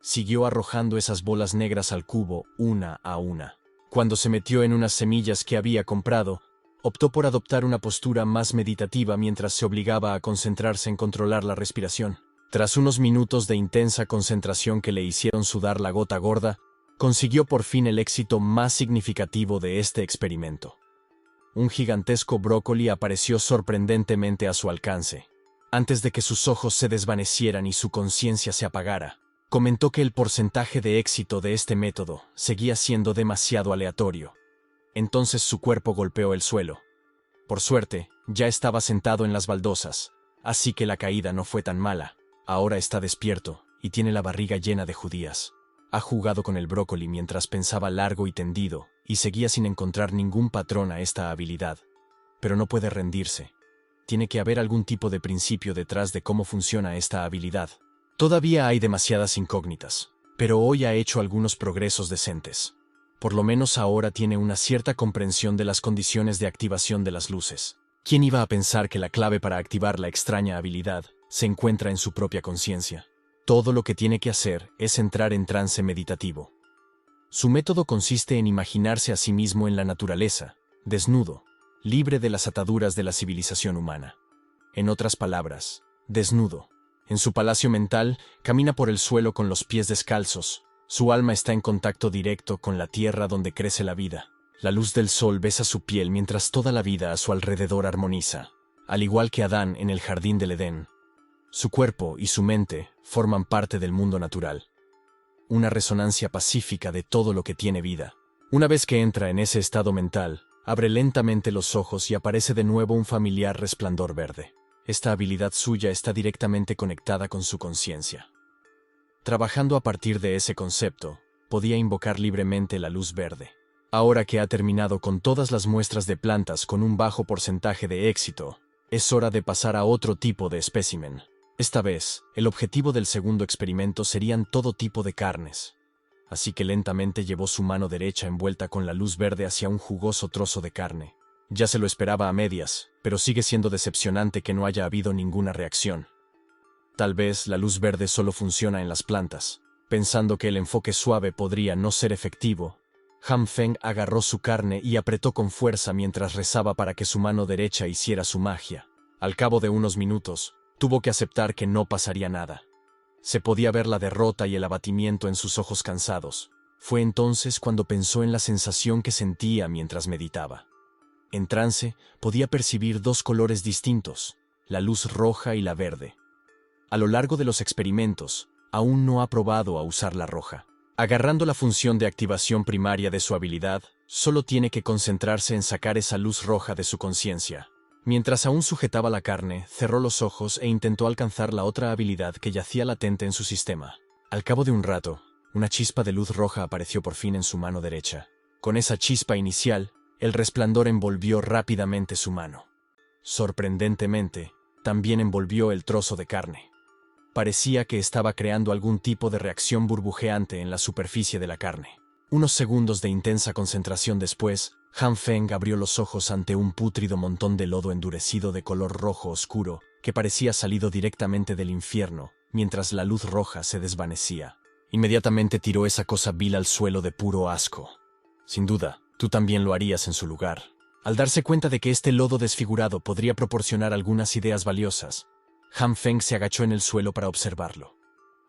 Siguió arrojando esas bolas negras al cubo una a una. Cuando se metió en unas semillas que había comprado, optó por adoptar una postura más meditativa mientras se obligaba a concentrarse en controlar la respiración. Tras unos minutos de intensa concentración que le hicieron sudar la gota gorda, consiguió por fin el éxito más significativo de este experimento. Un gigantesco brócoli apareció sorprendentemente a su alcance. Antes de que sus ojos se desvanecieran y su conciencia se apagara, comentó que el porcentaje de éxito de este método seguía siendo demasiado aleatorio. Entonces su cuerpo golpeó el suelo. Por suerte, ya estaba sentado en las baldosas, así que la caída no fue tan mala. Ahora está despierto y tiene la barriga llena de judías. Ha jugado con el brócoli mientras pensaba largo y tendido, y seguía sin encontrar ningún patrón a esta habilidad. Pero no puede rendirse. Tiene que haber algún tipo de principio detrás de cómo funciona esta habilidad. Todavía hay demasiadas incógnitas, pero hoy ha hecho algunos progresos decentes. Por lo menos ahora tiene una cierta comprensión de las condiciones de activación de las luces. ¿Quién iba a pensar que la clave para activar la extraña habilidad se encuentra en su propia conciencia? Todo lo que tiene que hacer es entrar en trance meditativo. Su método consiste en imaginarse a sí mismo en la naturaleza, desnudo, libre de las ataduras de la civilización humana. En otras palabras, desnudo. En su palacio mental, camina por el suelo con los pies descalzos. Su alma está en contacto directo con la tierra donde crece la vida. La luz del sol besa su piel mientras toda la vida a su alrededor armoniza. Al igual que Adán en el jardín del Edén, su cuerpo y su mente forman parte del mundo natural. Una resonancia pacífica de todo lo que tiene vida. Una vez que entra en ese estado mental, abre lentamente los ojos y aparece de nuevo un familiar resplandor verde. Esta habilidad suya está directamente conectada con su conciencia. Trabajando a partir de ese concepto, podía invocar libremente la luz verde. Ahora que ha terminado con todas las muestras de plantas con un bajo porcentaje de éxito, es hora de pasar a otro tipo de espécimen. Esta vez, el objetivo del segundo experimento serían todo tipo de carnes. Así que lentamente llevó su mano derecha envuelta con la luz verde hacia un jugoso trozo de carne. Ya se lo esperaba a medias, pero sigue siendo decepcionante que no haya habido ninguna reacción. Tal vez la luz verde solo funciona en las plantas. Pensando que el enfoque suave podría no ser efectivo, Han Feng agarró su carne y apretó con fuerza mientras rezaba para que su mano derecha hiciera su magia. Al cabo de unos minutos, tuvo que aceptar que no pasaría nada. Se podía ver la derrota y el abatimiento en sus ojos cansados. Fue entonces cuando pensó en la sensación que sentía mientras meditaba. En trance, podía percibir dos colores distintos, la luz roja y la verde. A lo largo de los experimentos, aún no ha probado a usar la roja. Agarrando la función de activación primaria de su habilidad, solo tiene que concentrarse en sacar esa luz roja de su conciencia. Mientras aún sujetaba la carne, cerró los ojos e intentó alcanzar la otra habilidad que yacía latente en su sistema. Al cabo de un rato, una chispa de luz roja apareció por fin en su mano derecha. Con esa chispa inicial, el resplandor envolvió rápidamente su mano. Sorprendentemente, también envolvió el trozo de carne. Parecía que estaba creando algún tipo de reacción burbujeante en la superficie de la carne. Unos segundos de intensa concentración después, Han Feng abrió los ojos ante un pútrido montón de lodo endurecido de color rojo oscuro que parecía salido directamente del infierno, mientras la luz roja se desvanecía. Inmediatamente tiró esa cosa vil al suelo de puro asco. Sin duda, tú también lo harías en su lugar. Al darse cuenta de que este lodo desfigurado podría proporcionar algunas ideas valiosas, Han Feng se agachó en el suelo para observarlo.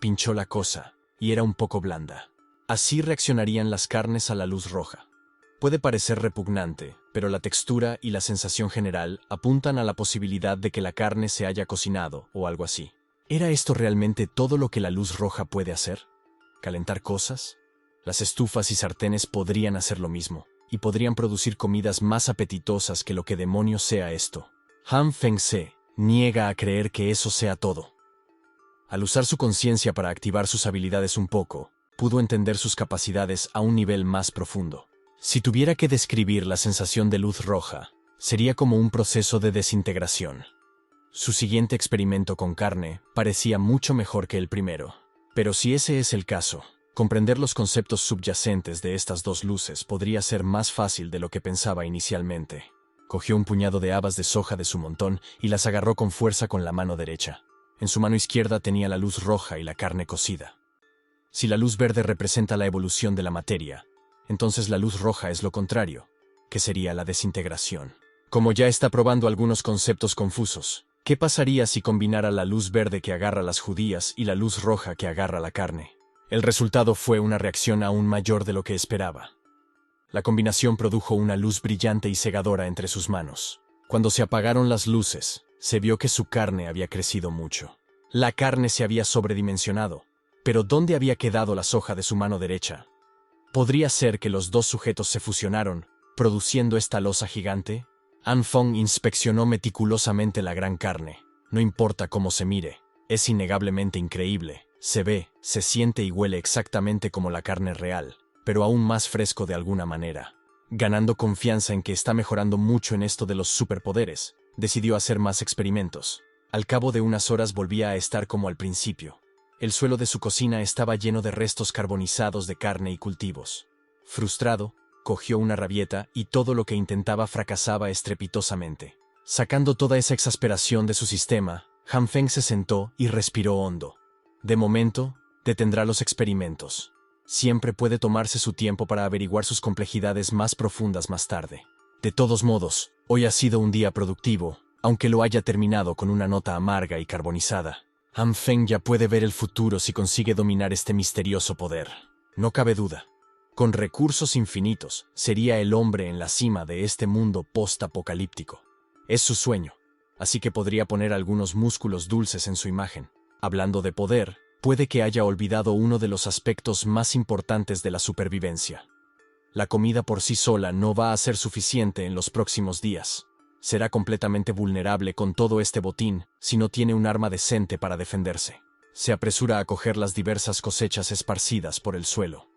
Pinchó la cosa, y era un poco blanda. Así reaccionarían las carnes a la luz roja. Puede parecer repugnante, pero la textura y la sensación general apuntan a la posibilidad de que la carne se haya cocinado o algo así. ¿Era esto realmente todo lo que la luz roja puede hacer? ¿Calentar cosas? Las estufas y sartenes podrían hacer lo mismo, y podrían producir comidas más apetitosas que lo que demonios sea esto. Han Feng se niega a creer que eso sea todo. Al usar su conciencia para activar sus habilidades un poco, pudo entender sus capacidades a un nivel más profundo. Si tuviera que describir la sensación de luz roja, sería como un proceso de desintegración. Su siguiente experimento con carne parecía mucho mejor que el primero. Pero si ese es el caso, comprender los conceptos subyacentes de estas dos luces podría ser más fácil de lo que pensaba inicialmente. Cogió un puñado de habas de soja de su montón y las agarró con fuerza con la mano derecha. En su mano izquierda tenía la luz roja y la carne cocida. Si la luz verde representa la evolución de la materia, entonces la luz roja es lo contrario, que sería la desintegración. Como ya está probando algunos conceptos confusos, ¿qué pasaría si combinara la luz verde que agarra las judías y la luz roja que agarra la carne? El resultado fue una reacción aún mayor de lo que esperaba. La combinación produjo una luz brillante y cegadora entre sus manos. Cuando se apagaron las luces, se vio que su carne había crecido mucho. La carne se había sobredimensionado, pero ¿dónde había quedado la soja de su mano derecha? ¿Podría ser que los dos sujetos se fusionaron, produciendo esta losa gigante? Han Feng inspeccionó meticulosamente la gran carne. No importa cómo se mire, es innegablemente increíble. Se ve, se siente y huele exactamente como la carne real, pero aún más fresco de alguna manera. Ganando confianza en que está mejorando mucho en esto de los superpoderes, decidió hacer más experimentos. Al cabo de unas horas volvía a estar como al principio. El suelo de su cocina estaba lleno de restos carbonizados de carne y cultivos. Frustrado, cogió una rabieta y todo lo que intentaba fracasaba estrepitosamente. Sacando toda esa exasperación de su sistema, Han Feng se sentó y respiró hondo. De momento, detendrá los experimentos. Siempre puede tomarse su tiempo para averiguar sus complejidades más profundas más tarde. De todos modos, hoy ha sido un día productivo, aunque lo haya terminado con una nota amarga y carbonizada. Han Feng ya puede ver el futuro si consigue dominar este misterioso poder. No cabe duda. Con recursos infinitos, sería el hombre en la cima de este mundo post-apocalíptico. Es su sueño, así que podría poner algunos músculos dulces en su imagen. Hablando de poder, puede que haya olvidado uno de los aspectos más importantes de la supervivencia. La comida por sí sola no va a ser suficiente en los próximos días. Será completamente vulnerable con todo este botín si no tiene un arma decente para defenderse. Se apresura a coger las diversas cosechas esparcidas por el suelo.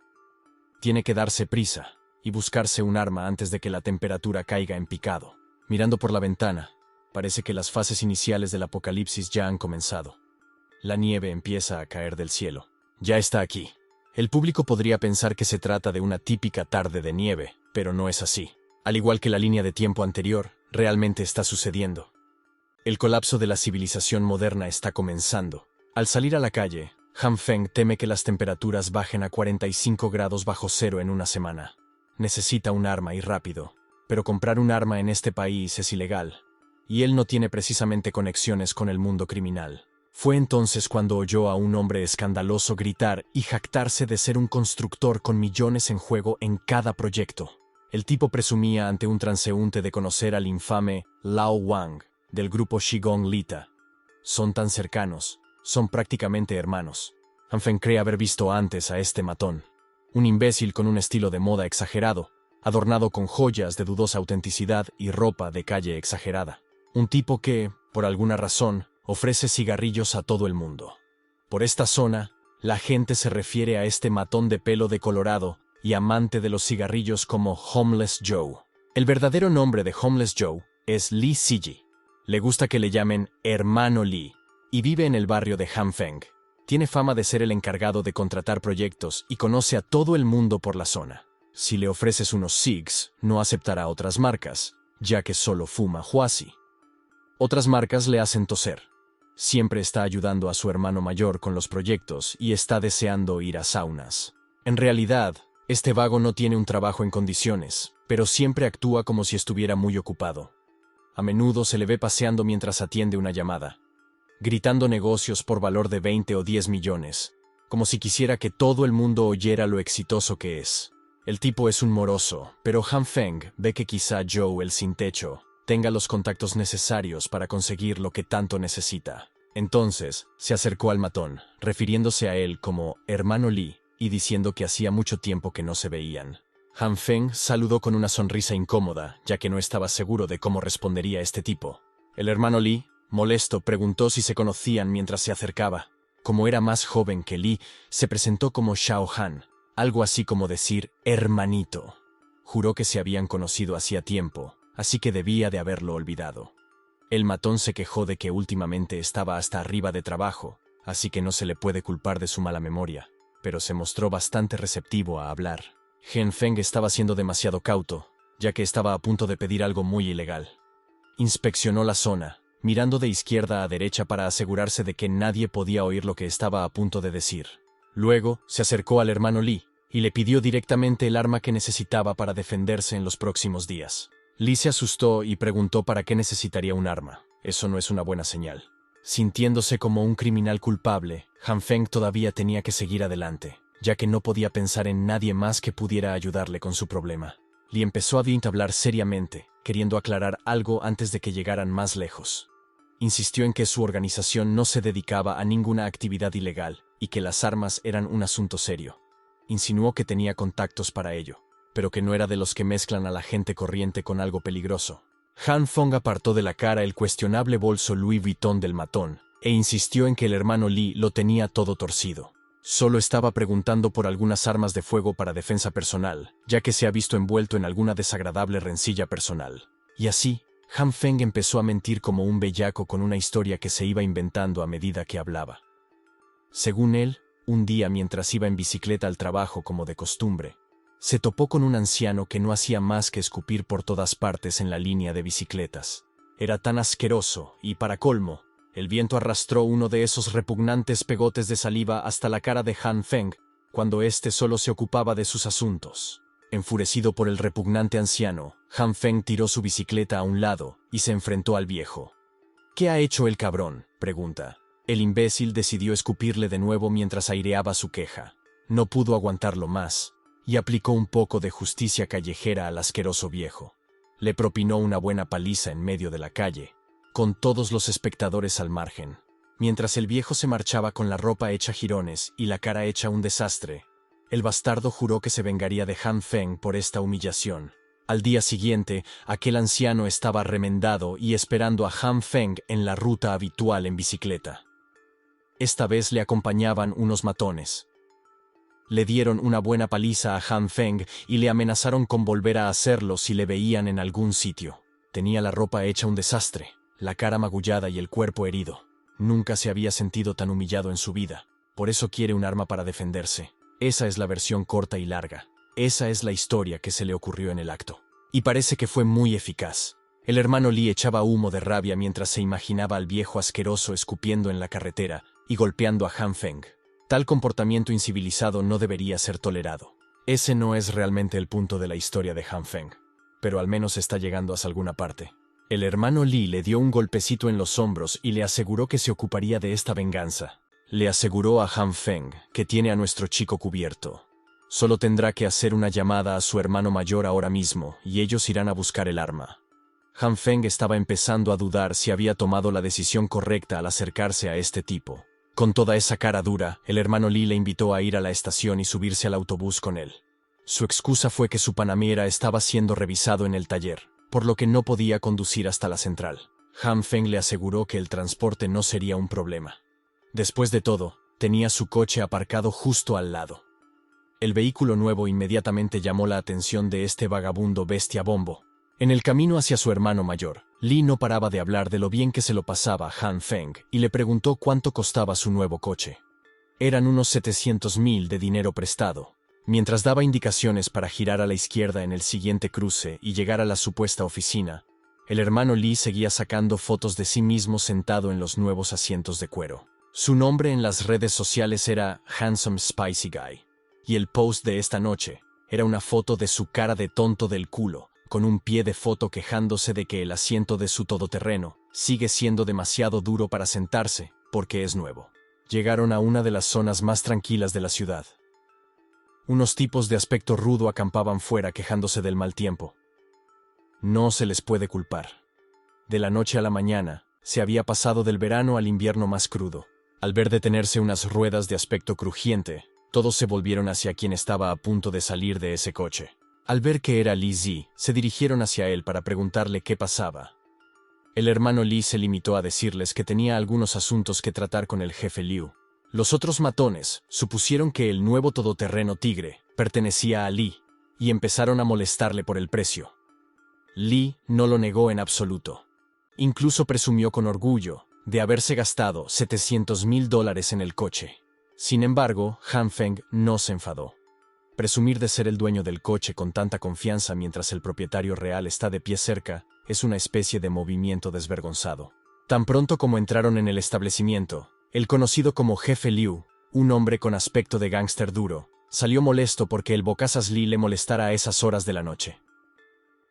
Tiene que darse prisa y buscarse un arma antes de que la temperatura caiga en picado. Mirando por la ventana, parece que las fases iniciales del apocalipsis ya han comenzado. La nieve empieza a caer del cielo. Ya está aquí. El público podría pensar que se trata de una típica tarde de nieve, pero no es así. Al igual que la línea de tiempo anterior, realmente está sucediendo. El colapso de la civilización moderna está comenzando. Al salir a la calle, Han Feng teme que las temperaturas bajen a 45 grados bajo cero en una semana. Necesita un arma y rápido, pero comprar un arma en este país es ilegal, y él no tiene precisamente conexiones con el mundo criminal. Fue entonces cuando oyó a un hombre escandaloso gritar y jactarse de ser un constructor con millones en juego en cada proyecto. El tipo presumía ante un transeúnte de conocer al infame Lao Wang, del grupo Shigong Lita. Son tan cercanos, son prácticamente hermanos. Han Feng cree haber visto antes a este matón. Un imbécil con un estilo de moda exagerado, adornado con joyas de dudosa autenticidad y ropa de calle exagerada. Un tipo que, por alguna razón, ofrece cigarrillos a todo el mundo. Por esta zona, la gente se refiere a este matón de pelo decolorado y amante de los cigarrillos como Homeless Joe. El verdadero nombre de Homeless Joe es Lee Siji. Le gusta que le llamen Hermano Lee, y vive en el barrio de Han Feng. Tiene fama de ser el encargado de contratar proyectos y conoce a todo el mundo por la zona. Si le ofreces unos cigs, no aceptará otras marcas, ya que solo fuma Huasi. Otras marcas le hacen toser. Siempre está ayudando a su hermano mayor con los proyectos y está deseando ir a saunas. En realidad, este vago no tiene un trabajo en condiciones, pero siempre actúa como si estuviera muy ocupado. A menudo se le ve paseando mientras atiende una llamada, gritando negocios por valor de 20 o 10 millones, como si quisiera que todo el mundo oyera lo exitoso que es. El tipo es un moroso, pero Han Feng ve que quizá Joe, el sin techo, tenga los contactos necesarios para conseguir lo que tanto necesita. Entonces, se acercó al matón, refiriéndose a él como Hermano Lee y diciendo que hacía mucho tiempo que no se veían. Han Feng saludó con una sonrisa incómoda, ya que no estaba seguro de cómo respondería este tipo. El hermano Lee, molesto, preguntó si se conocían mientras se acercaba. Como era más joven que Lee, se presentó como Xiao Han, algo así como decir hermanito. Juró que se habían conocido hacía tiempo, así que debía de haberlo olvidado. El matón se quejó de que últimamente estaba hasta arriba de trabajo, así que no se le puede culpar de su mala memoria, pero se mostró bastante receptivo a hablar. Han Feng estaba siendo demasiado cauto, ya que estaba a punto de pedir algo muy ilegal. Inspeccionó la zona, mirando de izquierda a derecha para asegurarse de que nadie podía oír lo que estaba a punto de decir. Luego se acercó al hermano Lee y le pidió directamente el arma que necesitaba para defenderse en los próximos días. Lee se asustó y preguntó para qué necesitaría un arma. Eso no es una buena señal. Sintiéndose como un criminal culpable, Han Feng todavía tenía que seguir adelante, ya que no podía pensar en nadie más que pudiera ayudarle con su problema. Lee empezó a hablar seriamente, queriendo aclarar algo antes de que llegaran más lejos. Insistió en que su organización no se dedicaba a ninguna actividad ilegal y que las armas eran un asunto serio. Insinuó que tenía contactos para ello, pero que no era de los que mezclan a la gente corriente con algo peligroso. Han Feng apartó de la cara el cuestionable bolso Louis Vuitton del matón e insistió en que el hermano Lee lo tenía todo torcido. Solo estaba preguntando por algunas armas de fuego para defensa personal, ya que se ha visto envuelto en alguna desagradable rencilla personal. Y así, Han Feng empezó a mentir como un bellaco con una historia que se iba inventando a medida que hablaba. Según él, un día mientras iba en bicicleta al trabajo como de costumbre, se topó con un anciano que no hacía más que escupir por todas partes en la línea de bicicletas. Era tan asqueroso y, para colmo, el viento arrastró uno de esos repugnantes pegotes de saliva hasta la cara de Han Feng, cuando éste solo se ocupaba de sus asuntos. Enfurecido por el repugnante anciano, Han Feng tiró su bicicleta a un lado y se enfrentó al viejo. ¿Qué ha hecho el cabrón?, pregunta. El imbécil decidió escupirle de nuevo mientras aireaba su queja. No pudo aguantarlo más, y aplicó un poco de justicia callejera al asqueroso viejo. Le propinó una buena paliza en medio de la calle, con todos los espectadores al margen. Mientras el viejo se marchaba con la ropa hecha jirones y la cara hecha un desastre, el bastardo juró que se vengaría de Han Feng por esta humillación. Al día siguiente, aquel anciano estaba remendado y esperando a Han Feng en la ruta habitual en bicicleta. Esta vez le acompañaban unos matones. Le dieron una buena paliza a Han Feng y le amenazaron con volver a hacerlo si le veían en algún sitio. Tenía la ropa hecha un desastre, la cara magullada y el cuerpo herido. Nunca se había sentido tan humillado en su vida. Por eso quiere un arma para defenderse. Esa es la versión corta y larga. Esa es la historia que se le ocurrió en el acto. Y parece que fue muy eficaz. El hermano Lee echaba humo de rabia mientras se imaginaba al viejo asqueroso escupiendo en la carretera y golpeando a Han Feng. Tal comportamiento incivilizado no debería ser tolerado. Ese no es realmente el punto de la historia de Han Feng, pero al menos está llegando a alguna parte. El hermano Lee le dio un golpecito en los hombros y le aseguró que se ocuparía de esta venganza. Le aseguró a Han Feng que tiene a nuestro chico cubierto. Solo tendrá que hacer una llamada a su hermano mayor ahora mismo y ellos irán a buscar el arma. Han Feng estaba empezando a dudar si había tomado la decisión correcta al acercarse a este tipo. Con toda esa cara dura, el hermano Lee le invitó a ir a la estación y subirse al autobús con él. Su excusa fue que su Panamera estaba siendo revisado en el taller, por lo que no podía conducir hasta la central. Han Feng le aseguró que el transporte no sería un problema. Después de todo, tenía su coche aparcado justo al lado. El vehículo nuevo inmediatamente llamó la atención de este vagabundo bestia bombo. En el camino hacia su hermano mayor, Lee no paraba de hablar de lo bien que se lo pasaba a Han Feng y le preguntó cuánto costaba su nuevo coche. Eran unos 700,000 de dinero prestado. Mientras daba indicaciones para girar a la izquierda en el siguiente cruce y llegar a la supuesta oficina, el hermano Lee seguía sacando fotos de sí mismo sentado en los nuevos asientos de cuero. Su nombre en las redes sociales era Handsome Spicy Guy, y el post de esta noche era una foto de su cara de tonto del culo, con un pie de foto quejándose de que el asiento de su todoterreno sigue siendo demasiado duro para sentarse, porque es nuevo. Llegaron a una de las zonas más tranquilas de la ciudad. Unos tipos de aspecto rudo acampaban fuera quejándose del mal tiempo. No se les puede culpar. De la noche a la mañana, se había pasado del verano al invierno más crudo. Al ver detenerse unas ruedas de aspecto crujiente, todos se volvieron hacia quien estaba a punto de salir de ese coche. Al ver que era Li Zi, se dirigieron hacia él para preguntarle qué pasaba. El hermano Lee se limitó a decirles que tenía algunos asuntos que tratar con el jefe Liu. Los otros matones supusieron que el nuevo todoterreno Tigre pertenecía a Lee y empezaron a molestarle por el precio. Lee no lo negó en absoluto. Incluso presumió con orgullo de haberse gastado $700,000 en el coche. Sin embargo, Han Feng no se enfadó. Presumir de ser el dueño del coche con tanta confianza mientras el propietario real está de pie cerca es una especie de movimiento desvergonzado. Tan pronto como entraron en el establecimiento, el conocido como Jefe Liu, un hombre con aspecto de gángster duro, salió molesto porque el bocazas Lee le molestara a esas horas de la noche.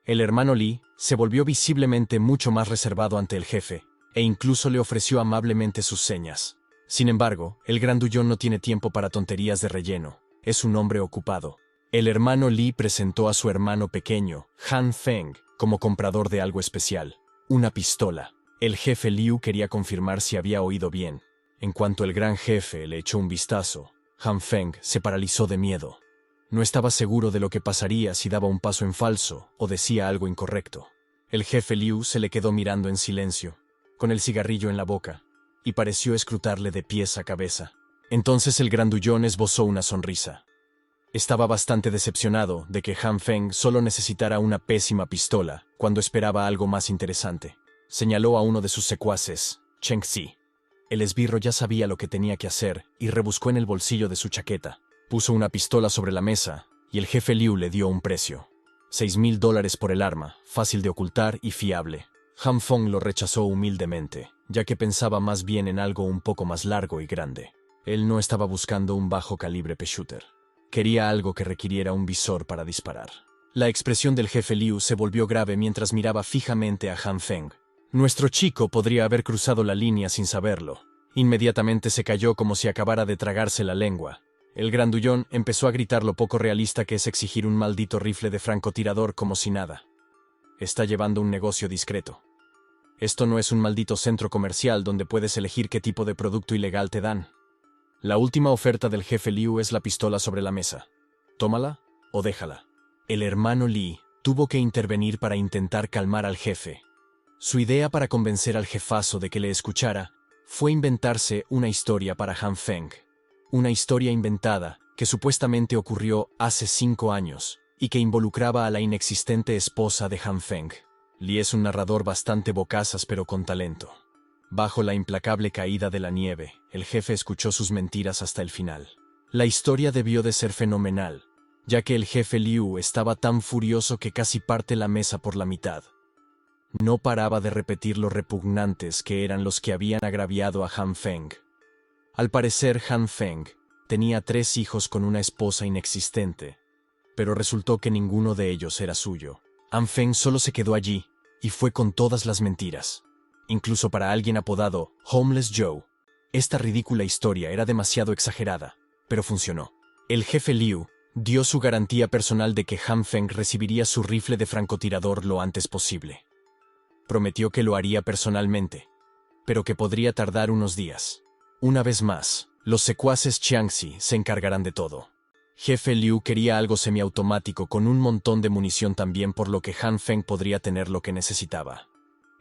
El hermano Lee se volvió visiblemente mucho más reservado ante el jefe, e incluso le ofreció amablemente sus señas. Sin embargo, el grandullón no tiene tiempo para tonterías de relleno. Es un hombre ocupado. El hermano Lee presentó a su hermano pequeño, Han Feng, como comprador de algo especial, una pistola. El jefe Liu quería confirmar si había oído bien. En cuanto el gran jefe le echó un vistazo, Han Feng se paralizó de miedo. No estaba seguro de lo que pasaría si daba un paso en falso o decía algo incorrecto. El jefe Liu se le quedó mirando en silencio, con el cigarrillo en la boca, y pareció escrutarle de pies a cabeza. Entonces el grandullón esbozó una sonrisa. Estaba bastante decepcionado de que Han Feng solo necesitara una pésima pistola cuando esperaba algo más interesante. Señaló a uno de sus secuaces, Cheng Xi. El esbirro ya sabía lo que tenía que hacer y rebuscó en el bolsillo de su chaqueta. Puso una pistola sobre la mesa y el jefe Liu le dio un precio. $6,000 por el arma, fácil de ocultar y fiable. Han Feng lo rechazó humildemente, ya que pensaba más bien en algo un poco más largo y grande. Él no estaba buscando un bajo calibre P-shooter. Quería algo que requiriera un visor para disparar. La expresión del jefe Liu se volvió grave mientras miraba fijamente a Han Feng. Nuestro chico podría haber cruzado la línea sin saberlo. Inmediatamente se cayó como si acabara de tragarse la lengua. El grandullón empezó a gritar lo poco realista que es exigir un maldito rifle de francotirador como si nada. Está llevando un negocio discreto. Esto no es un maldito centro comercial donde puedes elegir qué tipo de producto ilegal te dan. La última oferta del jefe Liu es la pistola sobre la mesa. Tómala o déjala. El hermano Lee tuvo que intervenir para intentar calmar al jefe. Su idea para convencer al jefazo de que le escuchara fue inventarse una historia para Han Feng. Una historia inventada que supuestamente ocurrió hace 5 años y que involucraba a la inexistente esposa de Han Feng. Lee es un narrador bastante bocazas pero con talento. Bajo la implacable caída de la nieve, el jefe escuchó sus mentiras hasta el final. La historia debió de ser fenomenal, ya que el jefe Liu estaba tan furioso que casi parte la mesa por la mitad. No paraba de repetir lo repugnantes que eran los que habían agraviado a Han Feng. Al parecer, Han Feng tenía 3 hijos con una esposa inexistente, pero resultó que ninguno de ellos era suyo. Han Feng solo se quedó allí y fue con todas las mentiras. Incluso para alguien apodado Homeless Joe, esta ridícula historia era demasiado exagerada, pero funcionó. El jefe Liu dio su garantía personal de que Han Feng recibiría su rifle de francotirador lo antes posible. Prometió que lo haría personalmente, pero que podría tardar unos días. Una vez más, los secuaces Jiangxi se encargarán de todo. Jefe Liu quería algo semiautomático con un montón de munición también, por lo que Han Feng podría tener lo que necesitaba.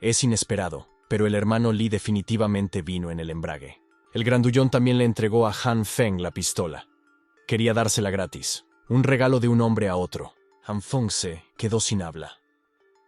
Es inesperado, pero el hermano Li definitivamente vino en el embrague. El grandullón también le entregó a Han Feng la pistola. Quería dársela gratis, un regalo de un hombre a otro. Han Feng se quedó sin habla.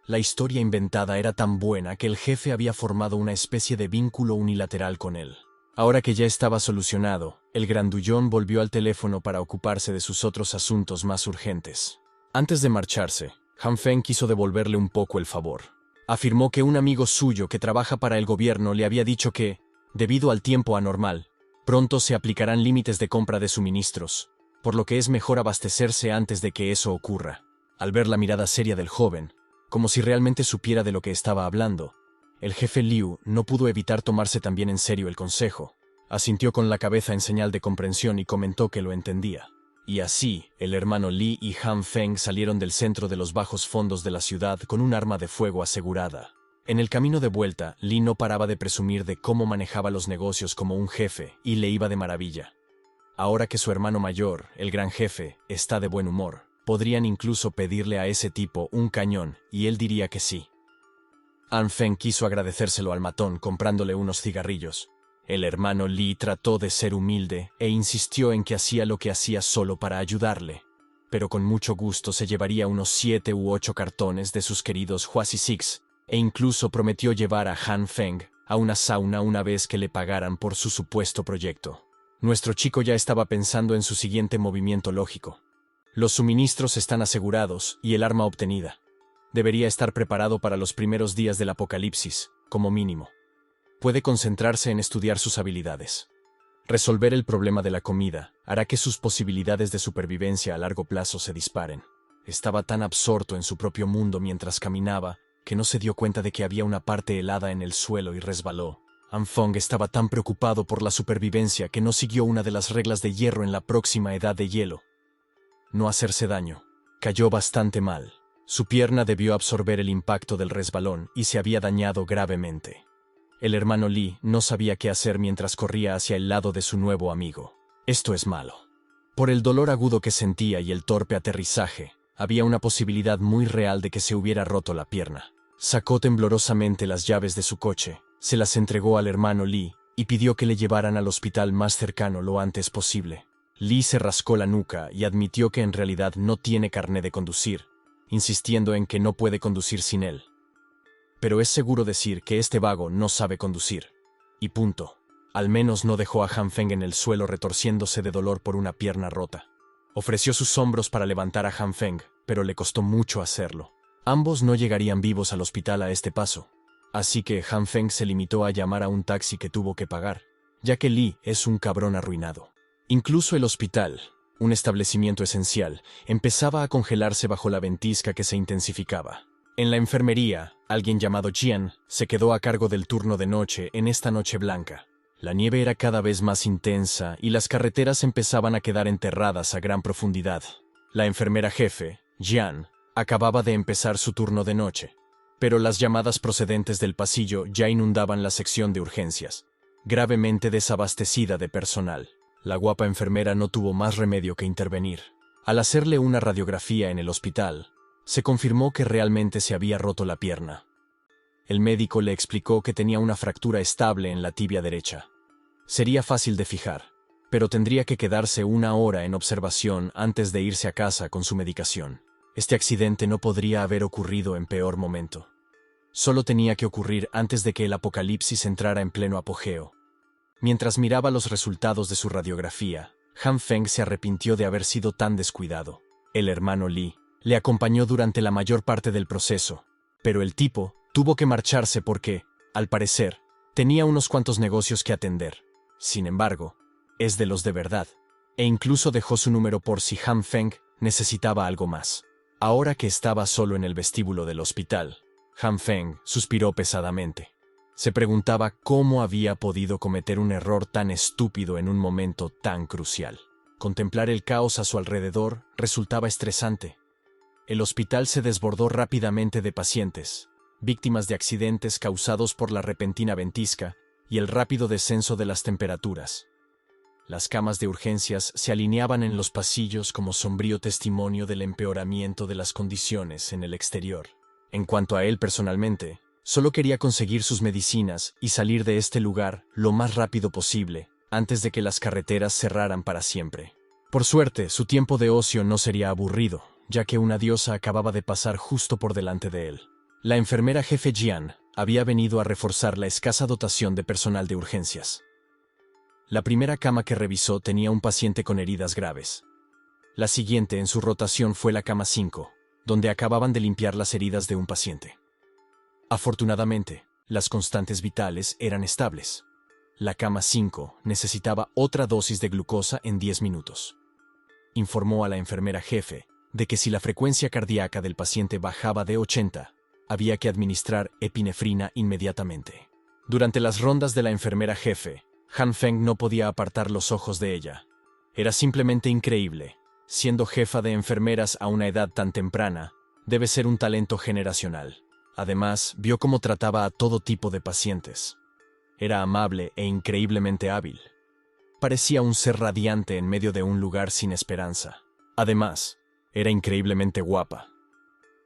La historia inventada era tan buena que el jefe había formado una especie de vínculo unilateral con él. Ahora que ya estaba solucionado, el grandullón volvió al teléfono para ocuparse de sus otros asuntos más urgentes. Antes de marcharse, Han Feng quiso devolverle un poco el favor. Afirmó que un amigo suyo que trabaja para el gobierno le había dicho que, debido al tiempo anormal, pronto se aplicarán límites de compra de suministros, por lo que es mejor abastecerse antes de que eso ocurra. Al ver la mirada seria del joven, como si realmente supiera de lo que estaba hablando, el jefe Liu no pudo evitar tomarse también en serio el consejo. Asintió con la cabeza en señal de comprensión y comentó que lo entendía. Y así, el hermano Li y Han Feng salieron del centro de los bajos fondos de la ciudad con un arma de fuego asegurada. En el camino de vuelta, Li no paraba de presumir de cómo manejaba los negocios como un jefe y le iba de maravilla. Ahora que su hermano mayor, el gran jefe, está de buen humor, podrían incluso pedirle a ese tipo un cañón y él diría que sí. Han Feng quiso agradecérselo al matón comprándole unos cigarrillos. El hermano Li trató de ser humilde e insistió en que hacía lo que hacía solo para ayudarle, pero con mucho gusto se llevaría unos 7 u 8 cartones de sus queridos Huasi Six, e incluso prometió llevar a Han Feng a una sauna una vez que le pagaran por su supuesto proyecto. Nuestro chico ya estaba pensando en su siguiente movimiento lógico. Los suministros están asegurados y el arma obtenida. Debería estar preparado para los primeros días del apocalipsis, como mínimo. Puede concentrarse en estudiar sus habilidades. Resolver el problema de la comida hará que sus posibilidades de supervivencia a largo plazo se disparen. Estaba tan absorto en su propio mundo mientras caminaba que no se dio cuenta de que había una parte helada en el suelo y resbaló. Han Feng estaba tan preocupado por la supervivencia que no siguió una de las reglas de hierro en la próxima edad de hielo. No hacerse daño. Cayó bastante mal. Su pierna debió absorber el impacto del resbalón y se había dañado gravemente. El hermano Li no sabía qué hacer mientras corría hacia el lado de su nuevo amigo. Esto es malo. Por el dolor agudo que sentía y el torpe aterrizaje, había una posibilidad muy real de que se hubiera roto la pierna. Sacó temblorosamente las llaves de su coche, se las entregó al hermano Li y pidió que le llevaran al hospital más cercano lo antes posible. Li se rascó la nuca y admitió que en realidad no tiene carné de conducir, insistiendo en que no puede conducir sin él. Pero es seguro decir que este vago no sabe conducir. Y punto. Al menos no dejó a Han Feng en el suelo retorciéndose de dolor por una pierna rota. Ofreció sus hombros para levantar a Han Feng, pero le costó mucho hacerlo. Ambos no llegarían vivos al hospital a este paso. Así que Han Feng se limitó a llamar a un taxi que tuvo que pagar, ya que Li es un cabrón arruinado. Incluso el hospital, un establecimiento esencial, empezaba a congelarse bajo la ventisca que se intensificaba. En la enfermería, alguien llamado Jian se quedó a cargo del turno de noche en esta noche blanca. La nieve era cada vez más intensa y las carreteras empezaban a quedar enterradas a gran profundidad. La enfermera jefe, Jian, acababa de empezar su turno de noche, pero las llamadas procedentes del pasillo ya inundaban la sección de urgencias, gravemente desabastecida de personal. La guapa enfermera no tuvo más remedio que intervenir. Al hacerle una radiografía en el hospital, se confirmó que realmente se había roto la pierna. El médico le explicó que tenía una fractura estable en la tibia derecha. Sería fácil de fijar, pero tendría que quedarse 1 hora en observación antes de irse a casa con su medicación. Este accidente no podría haber ocurrido en peor momento. Solo tenía que ocurrir antes de que el apocalipsis entrara en pleno apogeo. Mientras miraba los resultados de su radiografía, Han Feng se arrepintió de haber sido tan descuidado. el hermano Lee, le acompañó durante la mayor parte del proceso, pero el tipo tuvo que marcharse porque, al parecer, tenía unos cuantos negocios que atender. Sin embargo, es de los de verdad, e incluso dejó su número por si Han Feng necesitaba algo más. Ahora que estaba solo en el vestíbulo del hospital, Han Feng suspiró pesadamente. Se preguntaba cómo había podido cometer un error tan estúpido en un momento tan crucial. Contemplar el caos a su alrededor resultaba estresante. El hospital se desbordó rápidamente de pacientes, víctimas de accidentes causados por la repentina ventisca y el rápido descenso de las temperaturas. Las camas de urgencias se alineaban en los pasillos como sombrío testimonio del empeoramiento de las condiciones en el exterior. En cuanto a él personalmente, solo quería conseguir sus medicinas y salir de este lugar lo más rápido posible, antes de que las carreteras cerraran para siempre. Por suerte, su tiempo de ocio no sería aburrido, ya que una diosa acababa de pasar justo por delante de él. La enfermera jefe Jian había venido a reforzar la escasa dotación de personal de urgencias. La primera cama que revisó tenía un paciente con heridas graves. La siguiente en su rotación fue la cama 5, donde acababan de limpiar las heridas de un paciente. Afortunadamente, las constantes vitales eran estables. La cama 5 necesitaba otra dosis de glucosa en 10 minutos. Informó a la enfermera jefe de que si la frecuencia cardíaca del paciente bajaba de 80, había que administrar epinefrina inmediatamente. Durante las rondas de la enfermera jefe, Han Feng no podía apartar los ojos de ella. Era simplemente increíble. Siendo jefa de enfermeras a una edad tan temprana, debe ser un talento generacional. Además, vio cómo trataba a todo tipo de pacientes. Era amable e increíblemente hábil. Parecía un ser radiante en medio de un lugar sin esperanza. Además, era increíblemente guapa.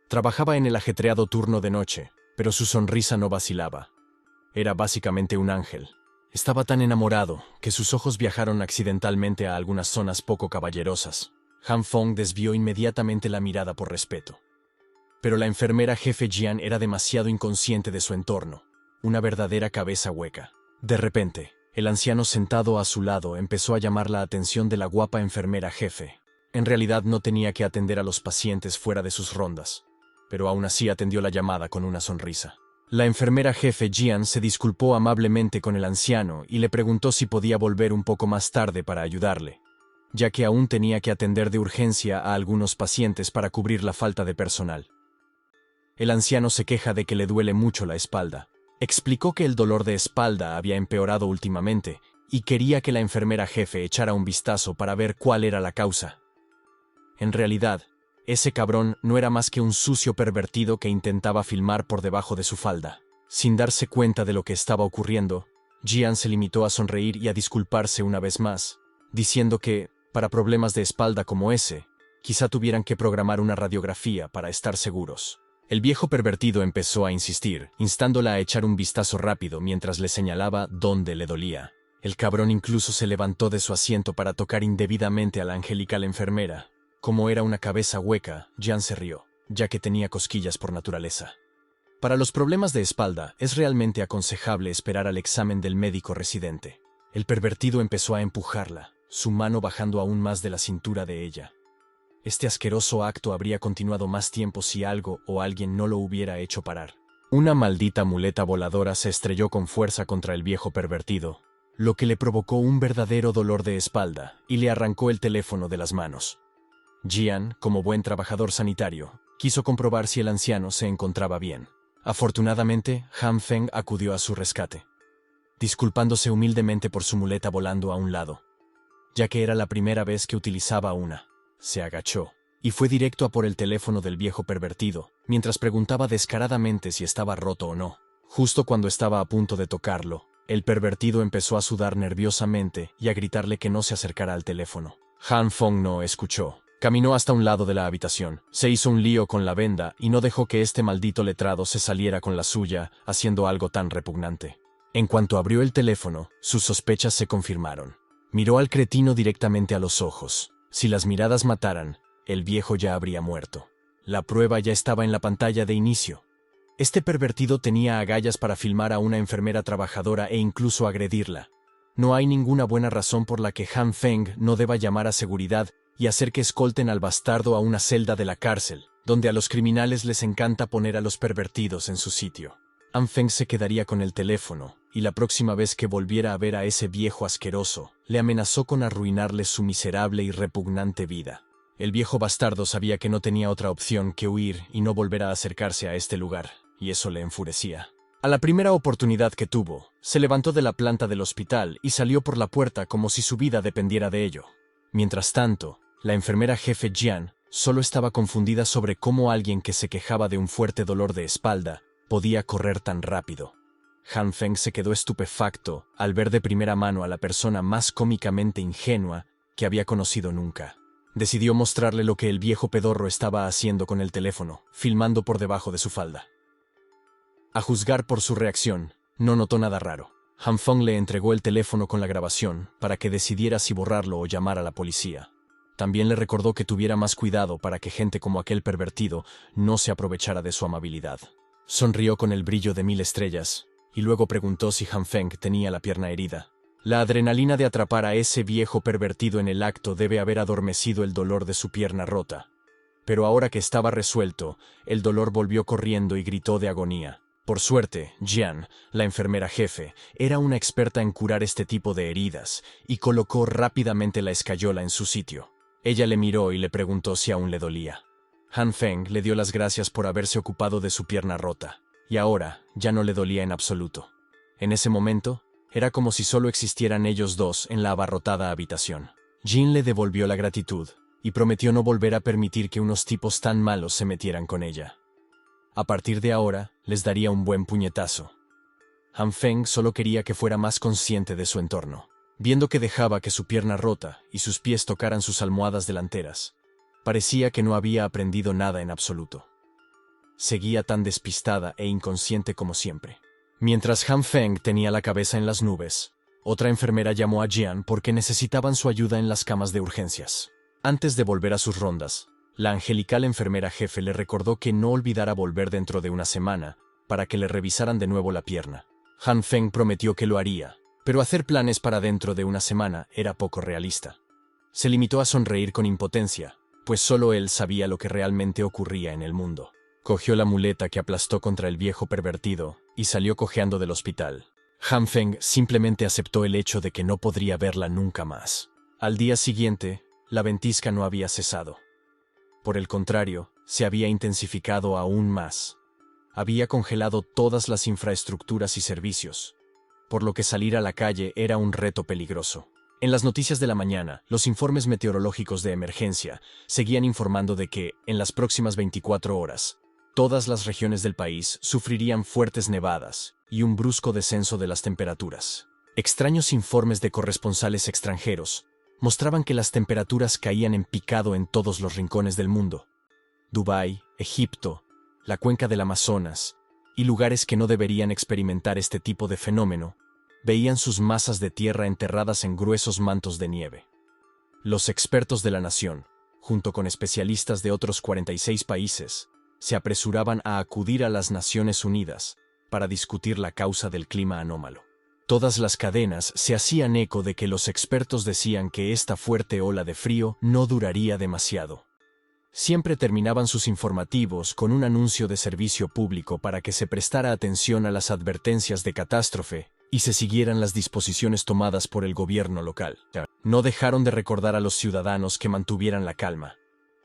Trabajaba en el ajetreado turno de noche, pero su sonrisa no vacilaba. Era básicamente un ángel. Estaba tan enamorado que sus ojos viajaron accidentalmente a algunas zonas poco caballerosas. Han Feng desvió inmediatamente la mirada por respeto. Pero la enfermera jefe Jian era demasiado inconsciente de su entorno, una verdadera cabeza hueca. De repente, el anciano sentado a su lado empezó a llamar la atención de la guapa enfermera jefe. En realidad no tenía que atender a los pacientes fuera de sus rondas, pero aún así atendió la llamada con una sonrisa. La enfermera jefe Jian se disculpó amablemente con el anciano y le preguntó si podía volver un poco más tarde para ayudarle, ya que aún tenía que atender de urgencia a algunos pacientes para cubrir la falta de personal. El anciano se queja de que le duele mucho la espalda. Explicó que el dolor de espalda había empeorado últimamente y quería que la enfermera jefe echara un vistazo para ver cuál era la causa. En realidad, ese cabrón no era más que un sucio pervertido que intentaba filmar por debajo de su falda. Sin darse cuenta de lo que estaba ocurriendo, Jian se limitó a sonreír y a disculparse una vez más, diciendo que, para problemas de espalda como ese, quizá tuvieran que programar una radiografía para estar seguros. El viejo pervertido empezó a insistir, instándola a echar un vistazo rápido mientras le señalaba dónde le dolía. El cabrón incluso se levantó de su asiento para tocar indebidamente a la angelical enfermera. Como era una cabeza hueca, Jian se rió, ya que tenía cosquillas por naturaleza. Para los problemas de espalda, es realmente aconsejable esperar al examen del médico residente. El pervertido empezó a empujarla, su mano bajando aún más de la cintura de ella. Este asqueroso acto habría continuado más tiempo si algo o alguien no lo hubiera hecho parar. Una maldita muleta voladora se estrelló con fuerza contra el viejo pervertido, lo que le provocó un verdadero dolor de espalda y le arrancó el teléfono de las manos. Jian, como buen trabajador sanitario, quiso comprobar si el anciano se encontraba bien. Afortunadamente, Han Feng acudió a su rescate, disculpándose humildemente por su muleta volando a un lado, ya que era la primera vez que utilizaba una. Se agachó y fue directo a por el teléfono del viejo pervertido, mientras preguntaba descaradamente si estaba roto o no. Justo cuando estaba a punto de tocarlo, el pervertido empezó a sudar nerviosamente y a gritarle que no se acercara al teléfono. Han Feng no escuchó. Caminó hasta un lado de la habitación, se hizo un lío con la venda y no dejó que este maldito letrado se saliera con la suya, haciendo algo tan repugnante. En cuanto abrió el teléfono, sus sospechas se confirmaron. Miró al cretino directamente a los ojos. Si las miradas mataran, el viejo ya habría muerto. La prueba ya estaba en la pantalla de inicio. Este pervertido tenía agallas para filmar a una enfermera trabajadora e incluso agredirla. No hay ninguna buena razón por la que Han Feng no deba llamar a seguridad y hacer que escolten al bastardo a una celda de la cárcel, donde a los criminales les encanta poner a los pervertidos en su sitio. Han Feng se quedaría con el teléfono, y la próxima vez que volviera a ver a ese viejo asqueroso, le amenazó con arruinarle su miserable y repugnante vida. El viejo bastardo sabía que no tenía otra opción que huir y no volver a acercarse a este lugar, y eso le enfurecía. A la primera oportunidad que tuvo, se levantó de la planta del hospital y salió por la puerta como si su vida dependiera de ello. Mientras tanto, la enfermera jefe Jian solo estaba confundida sobre cómo alguien que se quejaba de un fuerte dolor de espalda podía correr tan rápido. Han Feng se quedó estupefacto al ver de primera mano a la persona más cómicamente ingenua que había conocido nunca. Decidió mostrarle lo que el viejo pedorro estaba haciendo con el teléfono, filmando por debajo de su falda. A juzgar por su reacción, no notó nada raro. Han Feng le entregó el teléfono con la grabación para que decidiera si borrarlo o llamar a la policía. También le recordó que tuviera más cuidado para que gente como aquel pervertido no se aprovechara de su amabilidad. Sonrió con el brillo de 1000 estrellas, y luego preguntó si Han Feng tenía la pierna herida. La adrenalina de atrapar a ese viejo pervertido en el acto debe haber adormecido el dolor de su pierna rota. Pero ahora que estaba resuelto, el dolor volvió corriendo y gritó de agonía. Por suerte, Jian, la enfermera jefe, era una experta en curar este tipo de heridas, y colocó rápidamente la escayola en su sitio. Ella le miró y le preguntó si aún le dolía. Han Feng le dio las gracias por haberse ocupado de su pierna rota, y ahora ya no le dolía en absoluto. En ese momento, era como si solo existieran ellos dos en la abarrotada habitación. Jin le devolvió la gratitud, y prometió no volver a permitir que unos tipos tan malos se metieran con ella. A partir de ahora, les daría un buen puñetazo. Han Feng solo quería que fuera más consciente de su entorno. Viendo que dejaba que su pierna rota y sus pies tocaran sus almohadas delanteras, parecía que no había aprendido nada en absoluto. Seguía tan despistada e inconsciente como siempre. Mientras Han Feng tenía la cabeza en las nubes, otra enfermera llamó a Jian porque necesitaban su ayuda en las camas de urgencias. Antes de volver a sus rondas, la angelical enfermera jefe le recordó que no olvidara volver dentro de una semana para que le revisaran de nuevo la pierna. Han Feng prometió que lo haría, pero hacer planes para dentro de una semana era poco realista. Se limitó a sonreír con impotencia, pues solo él sabía lo que realmente ocurría en el mundo. Cogió la muleta que aplastó contra el viejo pervertido y salió cojeando del hospital. Han Feng simplemente aceptó el hecho de que no podría verla nunca más. Al día siguiente, la ventisca no había cesado. Por el contrario, se había intensificado aún más. Había congelado todas las infraestructuras y servicios, por lo que salir a la calle era un reto peligroso. En las noticias de la mañana, los informes meteorológicos de emergencia seguían informando de que, en las próximas 24 horas, todas las regiones del país sufrirían fuertes nevadas y un brusco descenso de las temperaturas. Extraños informes de corresponsales extranjeros mostraban que las temperaturas caían en picado en todos los rincones del mundo. Dubái, Egipto, la cuenca del Amazonas y lugares que no deberían experimentar este tipo de fenómeno veían sus masas de tierra enterradas en gruesos mantos de nieve. Los expertos de la nación, junto con especialistas de otros 46 países, se apresuraban a acudir a las Naciones Unidas para discutir la causa del clima anómalo. Todas las cadenas se hacían eco de que los expertos decían que esta fuerte ola de frío no duraría demasiado. Siempre terminaban sus informativos con un anuncio de servicio público para que se prestara atención a las advertencias de catástrofe y se siguieran las disposiciones tomadas por el gobierno local. No dejaron de recordar a los ciudadanos que mantuvieran la calma,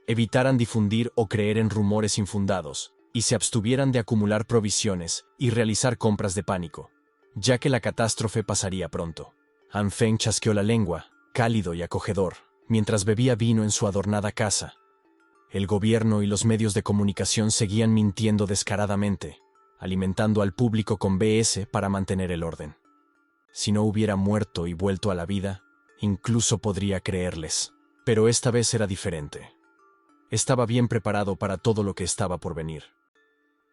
evitaran difundir o creer en rumores infundados y se abstuvieran de acumular provisiones y realizar compras de pánico, ya que la catástrofe pasaría pronto. Han Feng chasqueó la lengua, cálido y acogedor, mientras bebía vino en su adornada casa. El gobierno y los medios de comunicación seguían mintiendo descaradamente, alimentando al público con BS para mantener el orden. Si no hubiera muerto y vuelto a la vida, incluso podría creerles. Pero esta vez era diferente. Estaba bien preparado para todo lo que estaba por venir.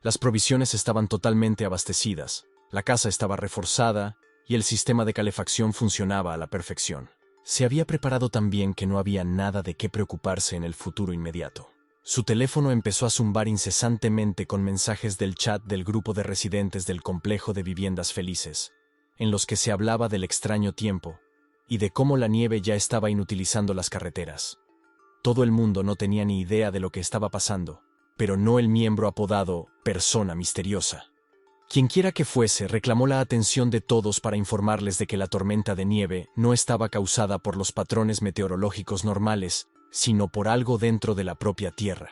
Las provisiones estaban totalmente abastecidas, la casa estaba reforzada y el sistema de calefacción funcionaba a la perfección. Se había preparado tan bien que no había nada de qué preocuparse en el futuro inmediato. Su teléfono empezó a zumbar incesantemente con mensajes del chat del grupo de residentes del complejo de viviendas felices, en los que se hablaba del extraño tiempo y de cómo la nieve ya estaba inutilizando las carreteras. Todo el mundo no tenía ni idea de lo que estaba pasando, pero no el miembro apodado Persona Misteriosa. Quienquiera que fuese, reclamó la atención de todos para informarles de que la tormenta de nieve no estaba causada por los patrones meteorológicos normales, sino por algo dentro de la propia Tierra.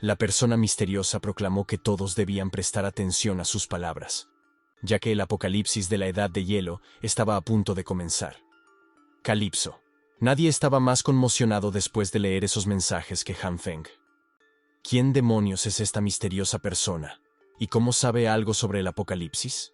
La persona misteriosa proclamó que todos debían prestar atención a sus palabras, ya que el apocalipsis de la Edad de Hielo estaba a punto de comenzar. Calipso. Nadie estaba más conmocionado después de leer esos mensajes que Han Feng. ¿Quién demonios es esta misteriosa persona? ¿Y cómo sabe algo sobre el apocalipsis?